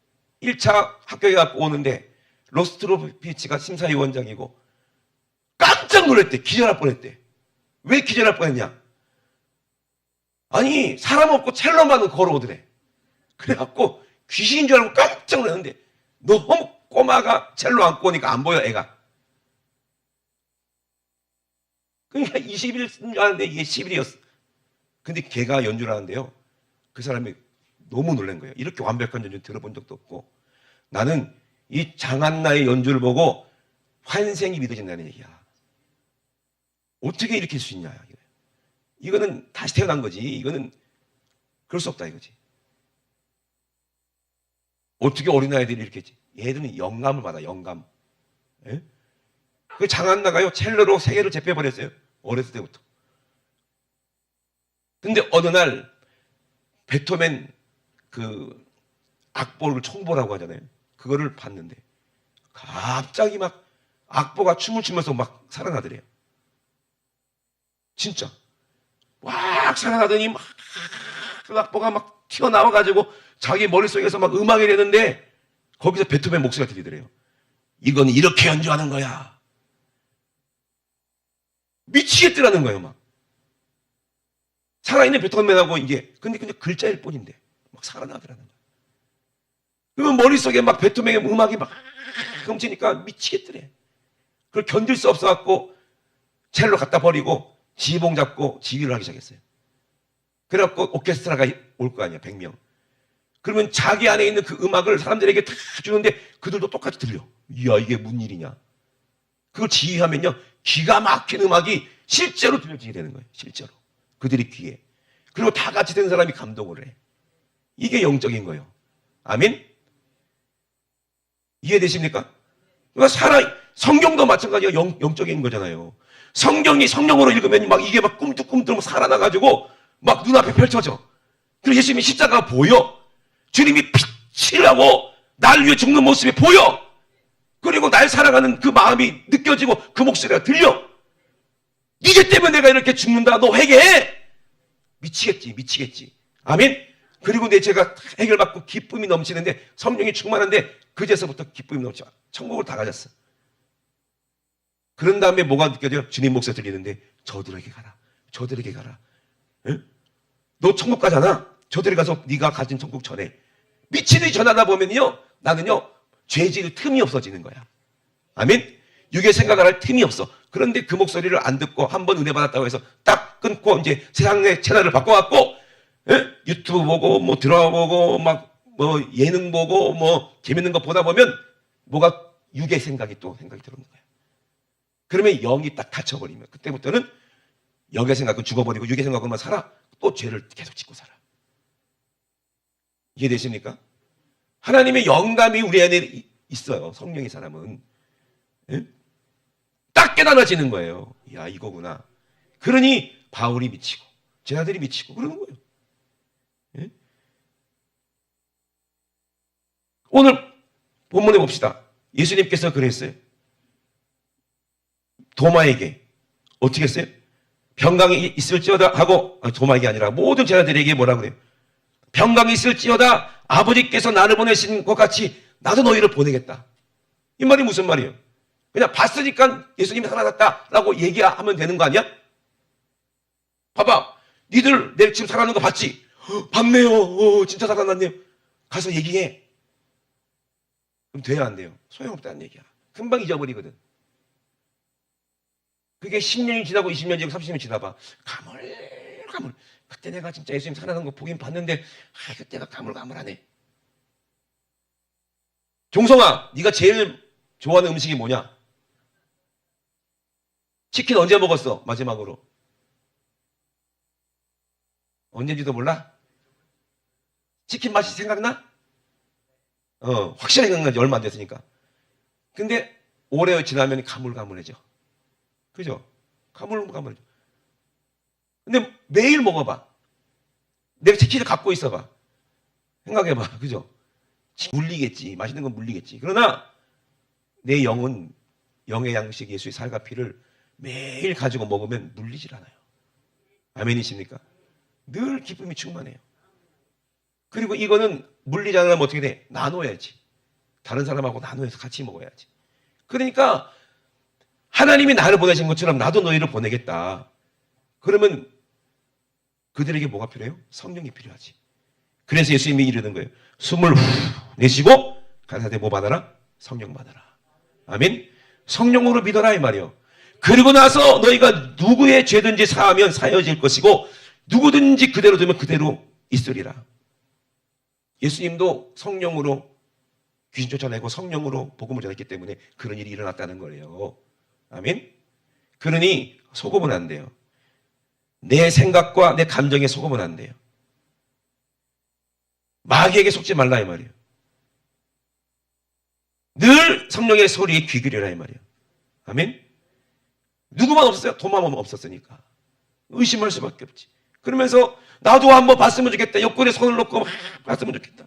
1차 합격해갖고 오는데 로스트로피치가 심사위원장이고 깜짝 놀랐대. 기절할 뻔했대. 왜 기절할 뻔했냐? 아니 사람 없고 첼로만 걸어오더래. 그래갖고 귀신인 줄 알고 깜짝 놀랐는데 너무 꼬마가 첼로 안고 오니까 안 보여 애가. 그러니까 20일 쓴 줄 알았는데 이게 10일이었어. 근데 걔가 연주를 하는데요. 그 사람이 너무 놀란 거예요. 이렇게 완벽한 연주 들어본 적도 없고, 나는 이 장한나의 연주를 보고 환생이 믿어진다는 얘기야. 어떻게 일으킬 수 있냐. 이거는 다시 태어난 거지. 이거는 그럴 수 없다 이거지. 어떻게 어린아이들이 이렇게 했지? 얘들은 영감을 받아, 영감. 예? 그 장한나가요, 첼로로 세계를 제패버렸어요. 어렸을 때부터. 근데 어느 날, 베토벤 그 악보를 총보라고 하잖아요. 그거를 봤는데, 갑자기 막 악보가 춤을 추면서 막 살아나더래요. 진짜. 막 살아나더니 막 그 악보가 막 튀어나와가지고 자기 머릿속에서 막 음악이 되는데 거기서 베토벤 목소리가 들리더래요. 이건 이렇게 연주하는 거야. 미치겠더라는 거예요, 막. 살아있는 베토벤하고 이게, 근데 그냥 글자일 뿐인데 막 살아나더라는 거예요. 그러면 머릿속에 막 베토벤의 음악이 막 넘치니까 미치겠더래. 그걸 견딜 수 없어갖고 첼로 갖다 버리고 지휘봉 잡고 지휘를 하기 시작했어요. 그래갖고 오케스트라가 올 거 아니야, 100명. 그러면 자기 안에 있는 그 음악을 사람들에게 다 주는데 그들도 똑같이 들려. 이야, 이게 무슨 일이냐. 그걸 지휘하면요, 기가 막힌 음악이 실제로 들려지게 되는 거예요. 실제로. 그들이 귀에. 그리고 다 같이 된 사람이 감동을 해. 이게 영적인 거예요. 아멘? 이해되십니까? 그러니까 성경도 마찬가지야. 영적인 거잖아요. 성경이 성령으로 읽으면 막 이게 막 꿈틀꿈틀 살아나가지고 막 눈앞에 펼쳐져. 그리고 예수님이 십자가가 보여. 주님이 빛을 하고 날 위해 죽는 모습이 보여. 그리고 날 사랑하는 그 마음이 느껴지고 그 목소리가 들려. 이제 때문에 내가 이렇게 죽는다. 너 회개해. 미치겠지, 미치겠지. 아멘? 그리고 제가 해결받고 기쁨이 넘치는데, 성령이 충만한데 그제서부터 기쁨이 넘쳐. 천국을 다 가졌어. 그런 다음에 뭐가 느껴져요? 주님 목소리 들리는데, 저들에게 가라. 저들에게 가라. 응? 너 천국 가잖아. 저들이 가서 네가 가진 천국 전해. 미치듯이 전하다 보면요, 나는요, 죄질 틈이 없어지는 거야. 아멘? 육의 생각을 할 틈이 없어. 그런데 그 목소리를 안 듣고 한 번 은혜 받았다고 해서 딱 끊고 이제 세상의 채널을 바꿔갖고, 예? 유튜브 보고 뭐 드라마 보고 막 뭐 예능 보고 뭐 재밌는 거 보다 보면 뭐가 육의 생각이 들어오는 거야. 그러면 영이 딱 닫혀버리면 그때부터는 영의 생각은 죽어버리고 육의 생각으로만 살아. 또 죄를 계속 짓고 살아. 이해되십니까? 하나님의 영감이 우리 안에 있어요. 성령의 사람은. 예? 딱 깨달아지는 거예요. 야, 이거구나. 그러니 바울이 미치고 제자들이 미치고 그러는 거예요. 예? 오늘 본문에 봅시다. 예수님께서 그랬어요. 도마에게 어떻게 했어요? 평강이 있을지어다 하고, 도마에게 아니라 모든 제자들에게 뭐라 그래요? 평강이 있을지어다. 아버지께서 나를 보내신 것 같이 나도 너희를 보내겠다. 이 말이 무슨 말이에요? 그냥 봤으니까 예수님이 살아났다라고 얘기하면 되는 거 아니야? 봐봐, 니들 내 지금 살아나는 거 봤지? 봤네요. 진짜 살아났네요. 가서 얘기해. 그럼 돼야 안 돼요? 소용없다는 얘기야. 금방 잊어버리거든. 그게 10년이 지나고 20년이 지나고 30년이 지나봐. 가물가물. 그때 내가 진짜 예수님 살아난 거 보긴 봤는데 그때가 가물가물하네. 종성아, 네가 제일 좋아하는 음식이 뭐냐? 치킨 언제 먹었어? 마지막으로. 언제인지도 몰라? 치킨 맛이 생각나? 확실하게 생각나지. 얼마 안 됐으니까. 근데 오래 지나면 가물가물해져. 그죠? 가물가물해져. 근데 매일 먹어봐. 내가 치킨을 갖고 있어봐. 생각해봐. 그죠? 물리겠지. 맛있는 건 물리겠지. 그러나 내 영은 영의 양식 예수의 살과 피를 매일 가지고 먹으면 물리질 않아요. 아멘이십니까? 늘 기쁨이 충만해요. 그리고 이거는 물리지 않으면 어떻게 돼? 나눠야지. 다른 사람하고 나눠서 같이 먹어야지. 그러니까 하나님이 나를 보내신 것처럼 나도 너희를 보내겠다. 그러면 그들에게 뭐가 필요해요? 성령이 필요하지. 그래서 예수님이 이르는 거예요. 숨을 후 내쉬고 가라사대 뭐 받아라? 성령 받아라. 아멘. 성령으로 믿어라 이 말이요. 그리고 나서 너희가 누구의 죄든지 사하면 사여질 것이고 누구든지 그대로 두면 그대로 있으리라. 예수님도 성령으로 귀신 쫓아내고 성령으로 복음을 전했기 때문에 그런 일이 일어났다는 거예요. 아멘. 그러니 속으면 안 돼요. 내 생각과 내 감정에 속으면 안 돼요. 마귀에게 속지 말라 이 말이에요. 늘 성령의 소리에 귀 기울여라 이 말이에요. 아멘. 누구만 없었어요? 도마만 없었으니까 의심할 수밖에 없지. 그러면서 나도 한번 봤으면 좋겠다. 옆구리에 손을 놓고 막 봤으면 좋겠다.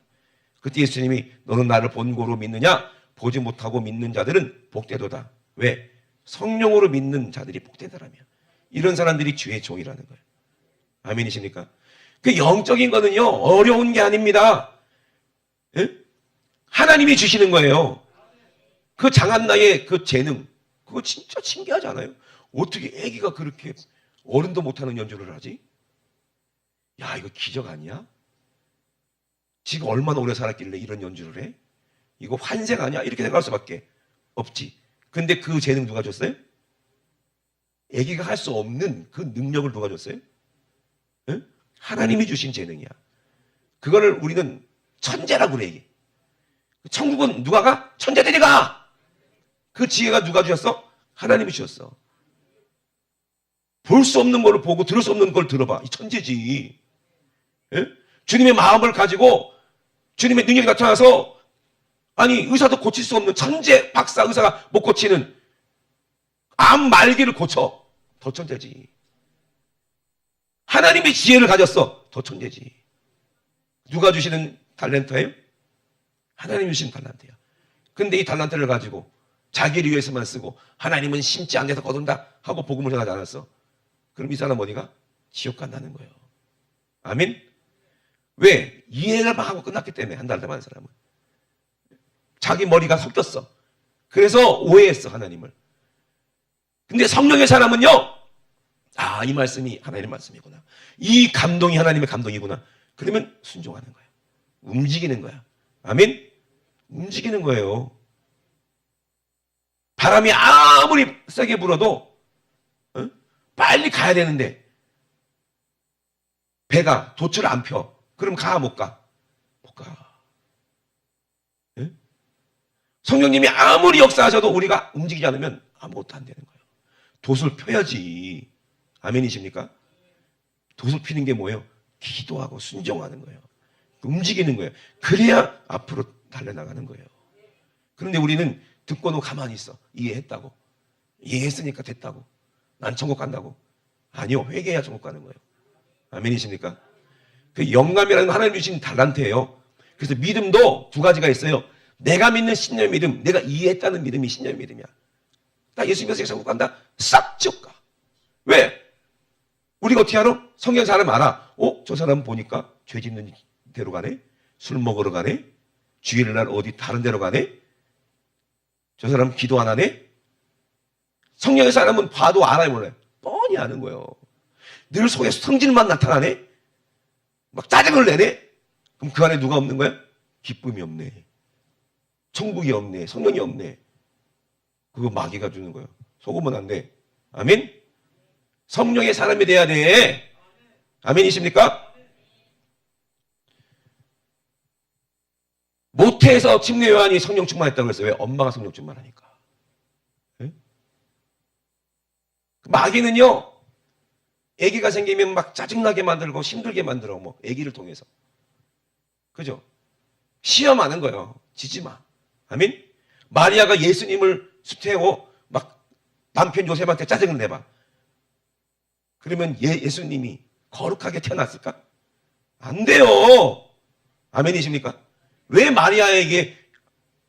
그때 예수님이 너는 나를 본고로 믿느냐? 보지 못하고 믿는 자들은 복되도다. 왜? 성령으로 믿는 자들이 복된 사람이야. 이런 사람들이 주의 종이라는 거예요. 아멘이십니까? 그 영적인 거는요, 어려운 게 아닙니다. 예? 하나님이 주시는 거예요. 그 장한 나이의 그 재능, 그거 진짜 신기하지 않아요? 어떻게 애기가 그렇게 어른도 못하는 연주를 하지? 야, 이거 기적 아니야? 지금 얼마나 오래 살았길래 이런 연주를 해? 이거 환생 아니야? 이렇게 생각할 수밖에 없지. 근데 그 재능 누가 줬어요? 애기가 할 수 없는 그 능력을 누가 줬어요? 예? 하나님이 주신 재능이야. 그거를 우리는 천재라고 그래, 이게. 천국은 누가 가? 천재들이 가! 그 지혜가 누가 주셨어? 하나님이 주셨어. 볼 수 없는 걸 보고 들을 수 없는 걸 들어봐. 이 천재지. 예? 주님의 마음을 가지고 주님의 능력이 나타나서 아니 의사도 고칠 수 없는 천재 박사 의사가 못 고치는 암 말기를 고쳐. 더 천재지. 하나님의 지혜를 가졌어. 더 천재지. 누가 주시는 달란트예요? 하나님이 주신 달란트야. 근데 이 달란트를 가지고 자기를 위해서만 쓰고 하나님은 심지 않아서 거둔다 하고 복음을 전하지 않았어. 그럼 이 사람 어디가? 지옥 간다는 거예요. 아멘? 왜? 이해를 막 하고 끝났기 때문에 한 달 동안 사람은. 자기 머리가 섞였어. 그래서 오해했어 하나님을. 근데 성령의 사람은요. 아, 이 말씀이 하나님의 말씀이구나. 이 감동이 하나님의 감동이구나. 그러면 순종하는 거야. 움직이는 거야. 아멘? 움직이는 거예요. 바람이 아무리 세게 불어도 빨리 가야 되는데 배가 돛을 안 펴. 그럼 가, 못 가? 못 가. 예? 성령님이 아무리 역사하셔도 우리가 움직이지 않으면 아무것도 안 되는 거예요. 돛을 펴야지. 아멘이십니까? 돛을 피는 게 뭐예요? 기도하고 순종하는 거예요. 움직이는 거예요. 그래야 앞으로 달려나가는 거예요. 그런데 우리는 듣고는 가만히 있어. 이해했다고. 이해했으니까 됐다고. 난 천국 간다고. 아니요. 회개해야 천국 가는 거예요. 아멘이십니까? 그 영감이라는 하나님 주신 달란트예요. 그래서 믿음도 두 가지가 있어요. 내가 믿는 신념 믿음, 내가 이해했다는 믿음이 신념 믿음이야. 나 예수 믿어서 천국 간다? 싹 지옥 가. 왜? 우리가 어떻게 알아? 성경 사람 알아. 저 사람 보니까 죄 짓는 데로 가네? 술 먹으러 가네? 주일날 어디 다른 데로 가네? 저 사람 기도 안 하네? 성령의 사람은 봐도 알아요, 몰라요? 뻔히 아는 거예요. 늘 속에 성질만 나타나네? 막 짜증을 내네? 그럼 그 안에 누가 없는 거야? 기쁨이 없네. 천국이 없네. 성령이 없네. 그거 마귀가 주는 거예요. 속으면 안 돼. 아멘? 성령의 사람이 돼야 돼. 아멘이십니까? 모태에서 침례 요한이 성령 충만했다고 했어요. 왜? 엄마가 성령 충만하니까. 네? 마귀는요, 아기가 생기면 막 짜증나게 만들고 힘들게 만들어, 뭐, 아기를 통해서. 그죠? 시험하는 거예요. 지지 마. 아멘? 마리아가 예수님을 수태하고 막 남편 요셉한테 짜증을 내봐. 그러면 예수님이 거룩하게 태어났을까? 안 돼요. 아멘이십니까? 왜 마리아에게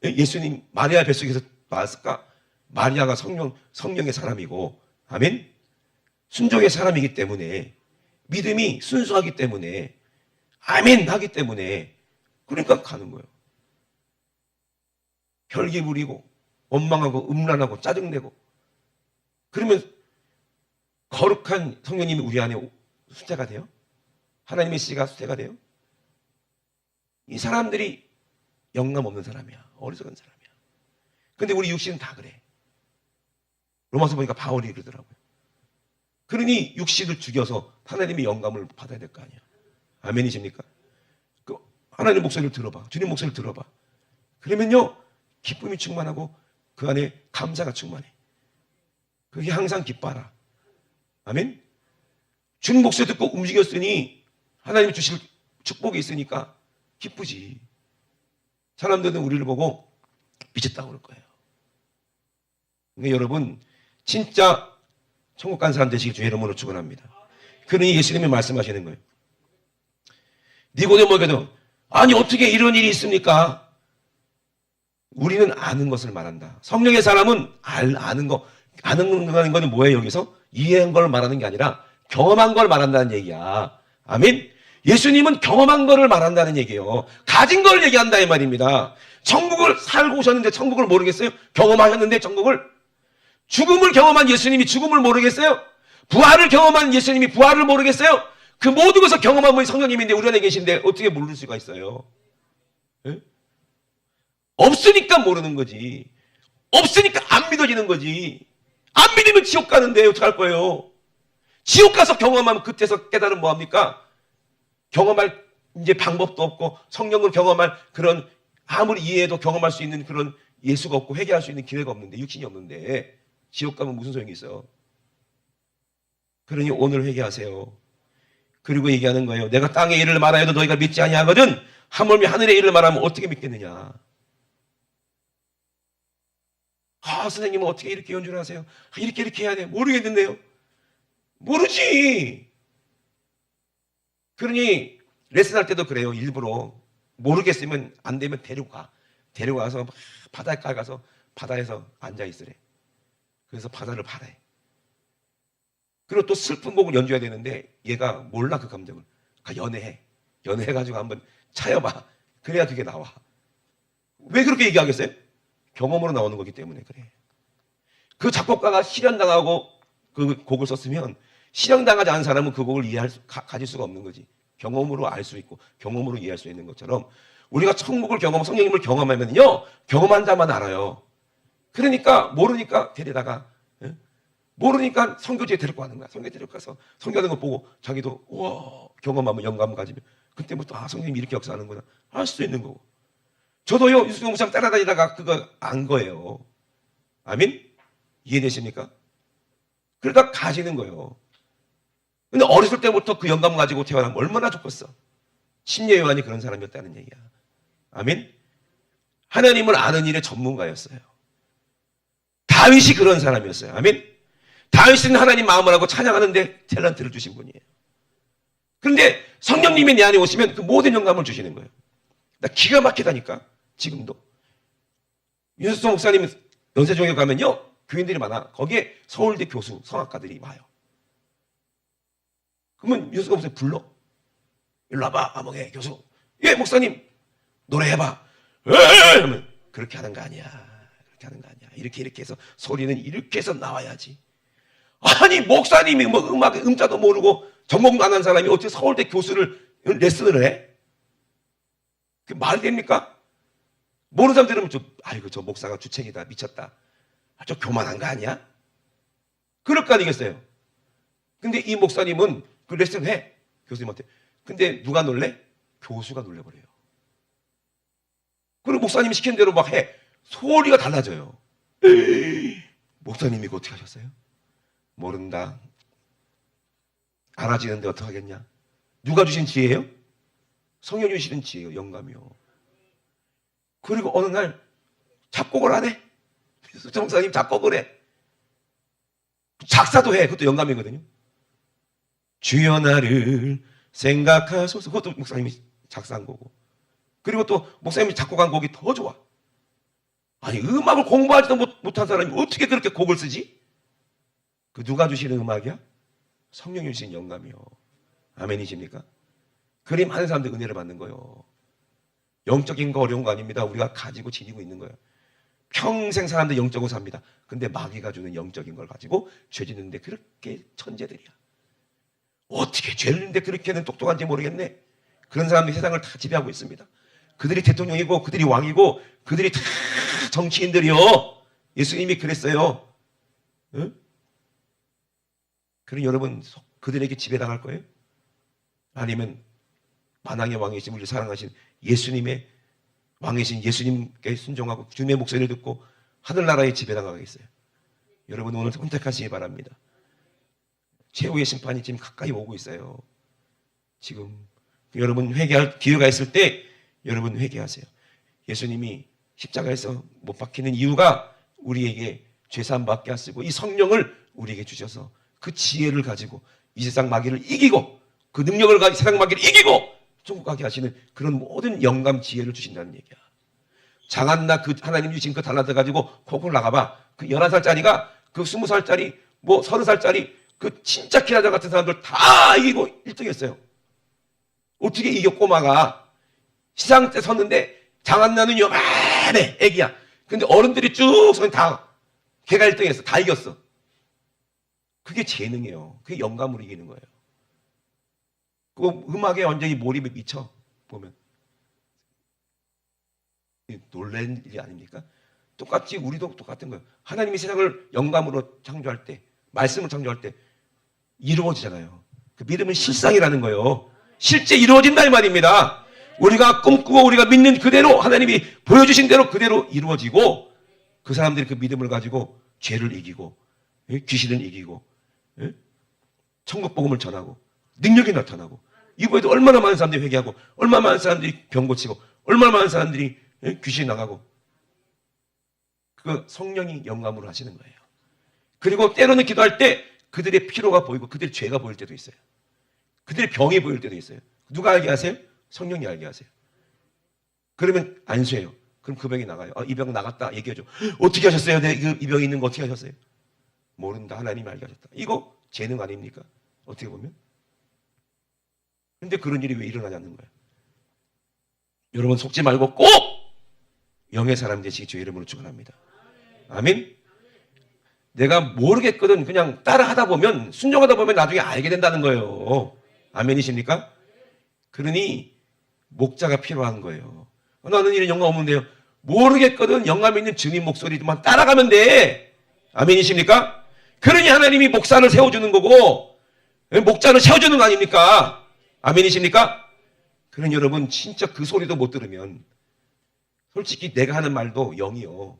예수님 마리아 뱃속에서 나왔을까? 마리아가 성령의 사람이고, 아멘? 순종의 사람이기 때문에, 믿음이 순수하기 때문에, 아멘 하기 때문에, 그러니까 가는 거예요. 혈기 부리고 원망하고 음란하고 짜증내고, 그러면 거룩한 성령님이 우리 안에 수태가 돼요? 하나님의 씨가 수태가 돼요? 이 사람들이 영감 없는 사람이야. 어리석은 사람이야. 근데 우리 육신은 다 그래. 로마서 보니까 바울이 그러더라고요. 그러니 육신을 죽여서 하나님의 영감을 받아야 될 거 아니야. 아멘이십니까? 하나님 목소리를 들어봐. 주님 목소리를 들어봐. 그러면요, 기쁨이 충만하고 그 안에 감사가 충만해. 그게 항상 기뻐하라. 아멘. 주님 목소리 듣고 움직였으니 하나님이 주실 축복이 있으니까 기쁘지. 사람들은 우리를 보고 미쳤다고 그럴 거예요. 그러니까 여러분, 진짜 천국 간 사람 되시길 주의 이름으로 축원합니다. 그러니 예수님이 말씀하시는 거예요. 니고데모에게도 아니 어떻게 이런 일이 있습니까? 우리는 아는 것을 말한다. 성령의 사람은 아는 거는 뭐예요? 여기서 이해한 걸 말하는 게 아니라 경험한 걸 말한다는 얘기야. 아멘. 예수님은 경험한 거를 말한다는 얘기예요. 가진 걸 얘기한다 이 말입니다. 천국을 살고 오셨는데 천국을 모르겠어요? 경험하셨는데 천국을, 죽음을 경험한 예수님이 죽음을 모르겠어요? 부활을 경험한 예수님이 부활을 모르겠어요? 그 모든 것을 경험한 분이 성령님인데 우리 안에 계신데 어떻게 모를 수가 있어요? 에? 없으니까 모르는 거지. 없으니까 안 믿어지는 거지. 안 믿으면 지옥 가는데 어떡할 거예요? 지옥 가서 경험하면 그때서 깨달으면 뭐합니까? 경험할 이제 방법도 없고 성령을 경험할 그런 아무리 이해해도 경험할 수 있는 그런 예수가 없고 회개할 수 있는 기회가 없는데, 육신이 없는데 지옥 가면 무슨 소용이 있어요? 그러니 오늘 회개하세요. 그리고 얘기하는 거예요. 내가 땅의 일을 말하여도 너희가 믿지 아니하거든 하물며 하늘의 일을 말하면 어떻게 믿겠느냐. 선생님은 어떻게 이렇게 연주를 하세요? 이렇게 해야 돼. 모르겠는데요. 모르지. 그러니 레슨할 때도 그래요. 일부러 모르겠으면 안 되면 데려가서 바닷가에 가서 바다에서 앉아있으래. 그래서 바다를 바래. 그리고 또 슬픈 곡을 연주해야 되는데 얘가 몰라 그 감정을. 연애해가지고 한번 차여봐. 그래야 그게 나와. 왜 그렇게 얘기하겠어요? 경험으로 나오는 거기 때문에 그래. 그 작곡가가 실현당하고 그 곡을 썼으면 실현당하지 않은 사람은 그 곡을 가질 수가 없는 거지. 경험으로 알 수 있고 경험으로 이해할 수 있는 것처럼 우리가 천국을 성령님을 경험하면요, 경험한 자만 알아요. 그러니까 모르니까 데려다가, 모르니까 선교지에 데리고 가는 거야. 선교지에 데리고 가서 선교하는 거 보고 자기도 우와 경험하면 영감 가지면 그때부터 성령님이 이렇게 역사하는구나 알 수 있는 거고. 저도요 유수경 목사님 따라다니다가 그거 안 거예요. 아멘? 이해되십니까? 그러다 가지는 거예요. 근데 어렸을 때부터 그 영감 가지고 태어나면 얼마나 좋겠어. 침례 요한이 그런 사람이었다는 얘기야. 아멘? 하나님을 아는 일의 전문가였어요. 다윗이 그런 사람이었어요. 아멘? 다윗은 하나님 마음을 하고 찬양하는데 탤런트를 주신 분이에요. 그런데 성령님이 내 안에 오시면 그 모든 영감을 주시는 거예요. 나 기가 막히다니까. 지금도 윤수성 목사님 연세종에 가면요 교인들이 많아. 거기에 서울대 교수 성악가들이 와요. 그러면 윤수성 목사님 불러. 일로 와봐 아몽해 교수. 예 목사님 노래해봐. 하면 그렇게 하는 거 아니야. 그렇게 하는 거 아니야. 이렇게 해서 소리는 이렇게 해서 나와야지. 아니 목사님이 뭐 음악 음자도 모르고 전공 안 한 사람이 어떻게 서울대 교수를 레슨을 해? 그 말이 됩니까? 모르는 사람들은 아이고 저 목사가 주책이다 미쳤다. 저 교만한 거 아니야? 그럴 거 아니겠어요? 근데 이 목사님은 그 레슨 해 교수님한테. 근데 누가 놀래? 교수가 놀래버려요. 그리고 목사님이 시킨 대로 막 해. 소리가 달라져요. 에이, 목사님이 이거 어떻게 하셨어요? 모른다. 알아지는데 어떡하겠냐? 누가 주신 지혜예요? 성령이 주시는 지혜예요. 영감이요. 그리고 어느 날 작곡을 안 해. 수정 목사님 작곡을 해. 작사도 해. 그것도 영감이거든요. 주여 나를 생각하소서. 그것도 목사님이 작사한 거고. 그리고 또 목사님이 작곡한 곡이 더 좋아. 아니 음악을 공부하지도 못한 사람이 어떻게 그렇게 곡을 쓰지? 그 누가 주시는 음악이야? 성령이 주신 영감이요. 아멘이십니까? 그림 하는 사람들 은혜를 받는 거예요. 영적인 거 어려운 거 아닙니다. 우리가 가지고 지니고 있는 거예요. 평생 사람들 영적으로 삽니다. 근데 마귀가 주는 영적인 걸 가지고 죄 짓는데 그렇게 천재들이야. 어떻게 죄를 짓는데 그렇게는 똑똑한지 모르겠네. 그런 사람들이 세상을 다 지배하고 있습니다. 그들이 대통령이고 그들이 왕이고 그들이 다 정치인들이요. 예수님이 그랬어요. 응? 그럼 여러분 그들에게 지배당할 거예요? 아니면 만왕의 왕이신 우리를 사랑하신 예수님의 왕이신 예수님께 순종하고 주님의 목소리를 듣고 하늘나라에 지배당하겠어요. 여러분 오늘 선택하시기 바랍니다. 최후의 심판이 지금 가까이 오고 있어요. 지금 여러분 회개할 기회가 있을 때 여러분 회개하세요. 예수님이 십자가에서 못 박히는 이유가 우리에게 죄사함 받게 하시고 이 성령을 우리에게 주셔서 그 지혜를 가지고 이 세상 마귀를 이기고 그 능력을 가지고 세상 마귀를 이기고 천국 가게 하시는 그런 모든 영감 지혜를 주신다는 얘기야. 장한나 그 하나님 주신 그 달란트 가지고 콩콩 나가봐. 그 11살짜리가 그 20살짜리 뭐 30살짜리 그 진짜 키라자 같은 사람들 다 이기고 1등 했어요. 어떻게 이겨 꼬마가. 시상 때 섰는데 장한나는 요만해 애기야. 근데 어른들이 쭉 서면 다 걔가 1등 했어. 다 이겼어. 그게 재능이에요. 그게 영감으로 이기는 거예요. 그 음악에 완전히 몰입에 미쳐 보면 놀라는 일이 아닙니까? 똑같이 우리도 똑같은 거예요. 하나님이 세상을 영감으로 창조할 때, 말씀을 창조할 때 이루어지잖아요. 그 믿음은 실상이라는 거예요. 실제 이루어진다 이 말입니다. 우리가 꿈꾸고 우리가 믿는 그대로 하나님이 보여주신 대로 그대로 이루어지고 그 사람들이 그 믿음을 가지고 죄를 이기고 귀신을 이기고 천국 복음을 전하고 능력이 나타나고 이번에도 얼마나 많은 사람들이 회개하고 얼마나 많은 사람들이 병 고치고 얼마나 많은 사람들이 귀신이 나가고 그 성령이 영감으로 하시는 거예요. 그리고 때로는 기도할 때 그들의 피로가 보이고 그들의 죄가 보일 때도 있어요. 그들의 병이 보일 때도 있어요. 누가 알게 하세요? 성령이 알게 하세요. 그러면 안수해요. 그럼 그 병이 나가요. 이 병 나갔다 얘기해줘. 어떻게 하셨어요? 이 병이 있는 거 어떻게 하셨어요? 모른다. 하나님이 알게 하셨다. 이거 재능 아닙니까? 어떻게 보면. 근데 그런 일이 왜 일어나지 않는 거예요? 여러분 속지 말고 꼭 영의 사람 되시기 주의 이름으로 축원합니다. 아멘. 내가 모르겠거든 그냥 따라하다 보면 순종하다 보면 나중에 알게 된다는 거예요. 아멘이십니까? 그러니 목자가 필요한 거예요. 나는 이런 영감 없는데요. 모르겠거든 영감 있는 주님 목소리만 따라가면 돼. 아멘이십니까? 그러니 하나님이 목사를 세워주는 거고 목자를 세워주는 거 아닙니까? 아멘이십니까? 그러니 여러분 진짜 그 소리도 못 들으면 솔직히 내가 하는 말도 영이요.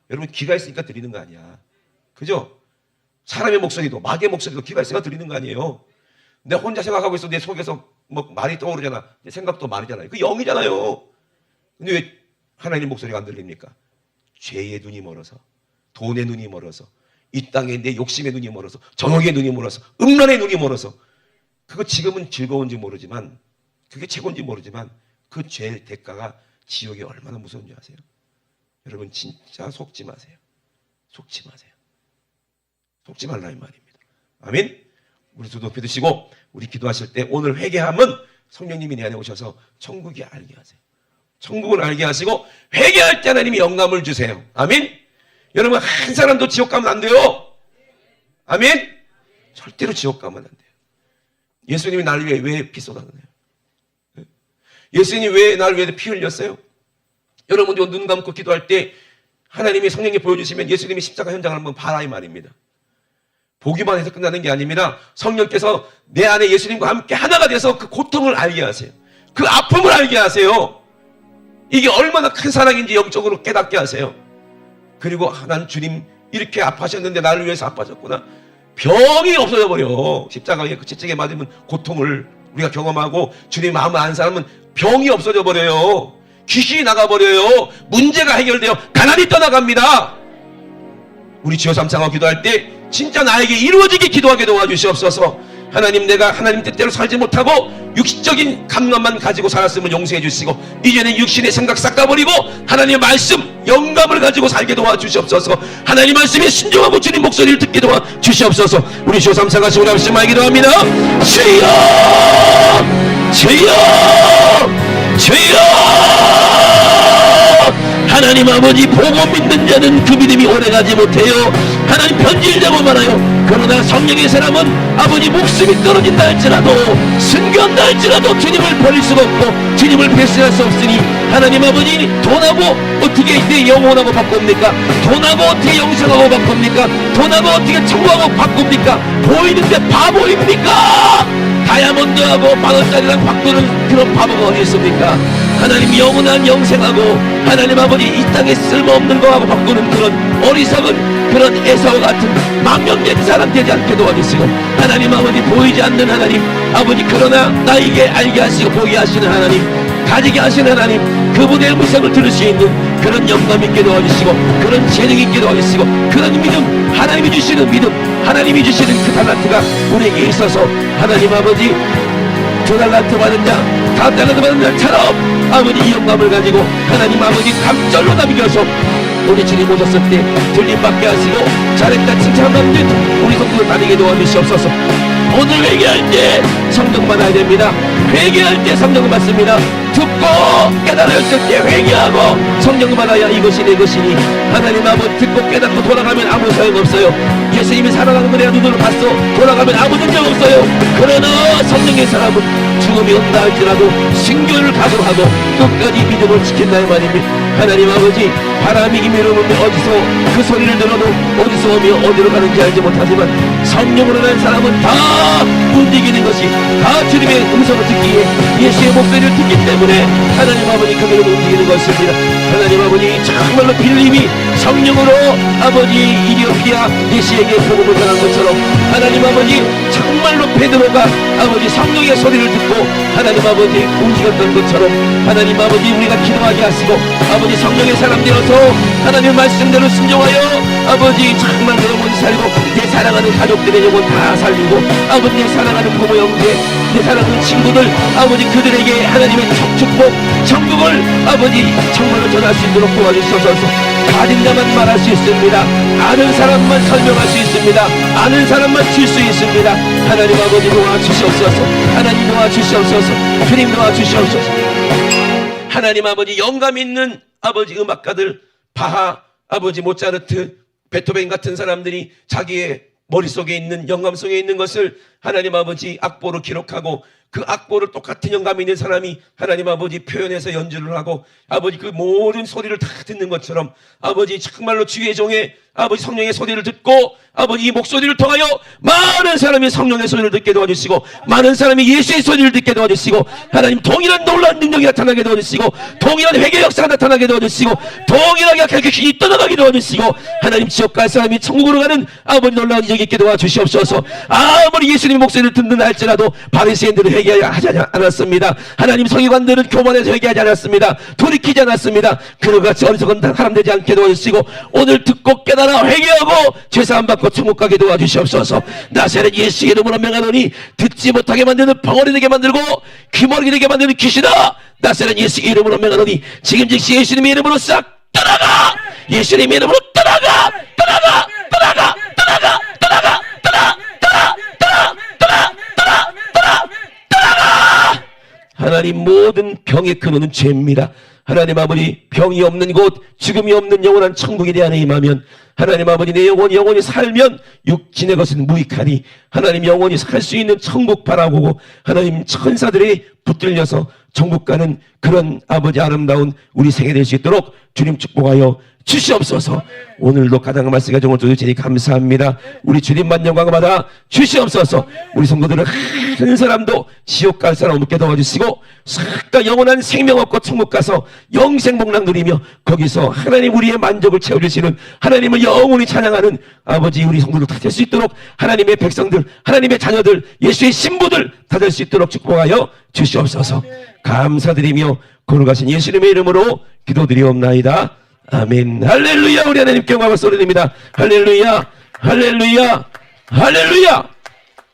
여러분 귀가 있으니까 들리는 거 아니야. 그죠? 사람의 목소리도 마귀의 목소리도 귀가 있으니까 들리는 거 아니에요. 내가 혼자 생각하고 있어 내 속에서 뭐 말이 떠오르잖아. 내 생각도 말이잖아요. 그 영이잖아요. 근데 왜 하나님 목소리가 안 들립니까? 죄의 눈이 멀어서 돈의 눈이 멀어서 이 땅에 내 욕심의 눈이 멀어서 정욕의 눈이 멀어서 음란의 눈이 멀어서 그거 지금은 즐거운지 모르지만 그게 최고인지 모르지만 그 죄의 대가가 지옥이 얼마나 무서운지 아세요? 여러분 진짜 속지 마세요. 속지 마세요. 속지 말라 이 말입니다. 아멘. 우리 두 높이 드시고 우리 기도하실 때 오늘 회개하면 성령님이 내 안에 오셔서 천국이 알게 하세요. 천국을 알게 하시고 회개할 때 하나님이 영감을 주세요. 아멘. 여러분 한 사람도 지옥 가면 안 돼요. 아멘. 절대로 지옥 가면 안 돼요. 예수님이 나를 위해 왜 피 쏟았나요? 예수님이 왜 나를 위해 피 흘렸어요? 여러분도 눈 감고 기도할 때 하나님이 성령이 보여주시면 예수님이 십자가 현장을 한번 봐라 이 말입니다. 보기만 해서 끝나는 게 아닙니다. 성령께서 내 안에 예수님과 함께 하나가 돼서 그 고통을 알게 하세요. 그 아픔을 알게 하세요. 이게 얼마나 큰 사랑인지 영적으로 깨닫게 하세요. 그리고 난 주님 이렇게 아파하셨는데 나를 위해서 아파하셨구나. 병이 없어져 버려. 십자가에 그 채찍에 맞으면 고통을 우리가 경험하고 주님 마음을 아는 사람은 병이 없어져 버려요. 귀신이 나가버려요. 문제가 해결되어 가난이 떠나갑니다. 우리 주여 삼창하고 기도할 때 진짜 나에게 이루어지게 기도하게 도와주시옵소서. 하나님 내가 하나님 뜻대로 살지 못하고 육신적인 감각만 가지고 살았음을 용서해 주시고 이제는 육신의 생각 싹 다 버리고 하나님의 말씀 영감을 가지고 살게 도와주시옵소서. 하나님 말씀에 순종하고 주님 목소리를 듣게 도와주시옵소서. 우리 주여 삼창하시고 우리 말씀하게 기도합니다. 주여 주여 주여 하나님 아버지 보고 믿는 자는 그 믿음이 오래가지 못해요. 하나님 변질되고 말아요. 그러나 성령의 사람은 아버지 목숨이 떨어진다 할지라도 순교한다 할지라도 주님을 버릴 수가 없고 주님을 배신할 수 없으니 하나님 아버지 돈하고 어떻게 내 영혼하고 바꿉니까? 돈하고 어떻게 영생하고 바꿉니까? 돈하고 어떻게 천국하고 바꿉니까? 보이는데 바보입니까? 다이아몬드하고 만원짜리랑 바꾸는 그런 바보가 어디 있습니까? 하나님 영원한 영생하고 하나님 아버지 이 땅에 쓸모없는 거하고 바꾸는 그런 어리석은 그런 에사와 같은 망령된 사람 되지 않게 도와주시고 하나님 아버지 보이지 않는 하나님 아버지 그러나 나에게 알게 하시고 보게 하시는 하나님 가지게 하시는 하나님 그분의 음성을 들을 수 있는 그런 영감 있게 도와주시고 그런 재능 있게 도와주시고 그런 믿음 하나님이 주시는 믿음 하나님이 주시는 그 달란트가 우리에게 있어서 하나님 아버지 2달란트 받은 자 5달란트 받은 자처럼 아버지 이 영감을 가지고 하나님 아버지 감절로 남겨서 우리 주님 오셨을 때 들림받게 하시고 잘했다 칭찬받는 우리 성도를 다니게 도와주시옵소서. 오늘 회개할 때 성령 받아야 됩니다. 회개할 때 성령을 받습니다. 듣고 깨달았을 때 회개하고 성령을 받아야 이것이 내 것이니 하나님 아버지 듣고 깨닫고 돌아가면 아무 소용없어요. 예수님이 살아가는 거 내가 눈으로 봤어. 돌아가면 아무 능력 없어요. 그러나 성령의 사람은 죽음이 온다 할지라도 순교를 각오하고 끝까지 믿음을 지킨다 이 말입니다. 하나님 아버지 바람이 이미로면 어디서 그 소리를 들어도 어디서 오며 어디로 가는지 알지 못하지만 성령으로 난 사람은 다 움직이는 것이 다 주님의 음성을 듣기에 예수의 목소리를 듣기 때문에 하나님 아버지 그들은 움직이는 것입니다. 하나님 아버지 정말로 빌립이 성령으로 아버지 이디오피아 예수에게 복음을 전한 것처럼 하나님 아버지 정말로 베드로가 아버지 성령의 소리를 듣고 하나님 아버지 움직였던 것처럼 하나님 아버지 우리가 기도하게 하시고 아버지 성령의 사람 되어서 하나님 말씀대로 순종하여 아버지 정말 내 영혼 살고 내 사랑하는 가족들의 영혼 다 살리고 아버지 내 사랑하는 부모 형제 내 사랑하는 친구들 아버지 그들에게 하나님의 축복 천국을 아버지 정말로 전할 수 있도록 도와주셔서 가진 자만 말할 수 있습니다. 아는 사람만 설명할 수 있습니다. 아는 사람만 줄 수 있습니다. 하나님 아버지 도와주시옵소서. 하나님 도와주시옵소서. 주님 도와주시옵소서. 하나님 아버지 영감 있는 아버지 음악가들 바하 아버지 모차르트 베토벤 같은 사람들이 자기의 머릿속에 있는 영감 속에 있는 것을 하나님 아버지 악보로 기록하고 그 악보를 똑같은 영감이 있는 사람이 하나님 아버지 표현해서 연주를 하고 아버지 그 모든 소리를 다 듣는 것처럼 아버지 정말로 주의 종의 아버지 성령의 소리를 듣고 아버지 이 목소리를 통하여 많은 사람이 성령의 소리를 듣게 도와주시고 많은 사람이 예수의 소리를 듣게 도와주시고 하나님 동일한 놀라운 능력이 나타나게 도와주시고 동일한 회개 역사가 나타나게 도와주시고 동일하게 귀신이 떠나가게 도와주시고 하나님 지옥 갈 사람이 천국으로 가는 아버지 놀라운 이적이 있게 도와주시옵소서. 아무리 예수님의 목소리를 듣는다 할지라도 바리새인들은 회개하지 않았습니다. 하나님 서기관들은 교만해서 회개하지 않았습니다. 돌이키지 않았습니다. 그들같이 어리석은 사람 되지 않게 도와주시고 오늘 듣고 깨달아 회개하고 죄사함 받고 천국 가게 도와주시옵소서. 나사렛 예수의 이름으로 명하노니 듣지 못하게 만드는 벙어리 되게 만들고 귀머르게 되게 만드는 귀신아 나사렛 예수의 이름으로 명하노니 지금 즉시 예수님의 이름으로 싹 떠나가. 예수님의 이름으로 떠나가. 떠나가. 떠나가. 떠나가. 떠나가. 떠나. 떠나. 떠나. 떠나. 떠나. 떠나. 떠나가. 하나님 모든 병의 근원은 죄입니다. 하나님 아버지 병이 없는 곳 죽음이 없는 영원한 천국에 대한 임하면 하나님 아버지 내 영혼이 살면 육신의 것은 무익하니 하나님 영혼이 살 수 있는 천국 바라보고 하나님 천사들이 붙들려서 천국 가는 그런 아버지 아름다운 우리 생애 될 수 있도록 주님 축복하여 주시옵소서. 오늘도 가장 말씀과 정을 주시니 감사합니다. 우리 주님만 영광을 받아 주시옵소서. 우리 성도들은 한 사람도 지옥 갈 사람 없게 도와주시고 싹 다 영원한 생명 얻고 천국 가서 영생 복락 누리며 거기서 하나님 우리의 만족을 채워주시는 하나님을 영원히 찬양하는 아버지 우리 성도들 다 될 수 있도록 하나님의 백성들 하나님의 자녀들 예수의 신부들 다 될 수 있도록 축복하여 주시옵소서. 감사드리며 거룩하신 예수님의 이름으로 기도드리옵나이다. 아멘. 할렐루야. 우리 하나님께 영광을 소리냅니다. 할렐루야. 할렐루야. 할렐루야.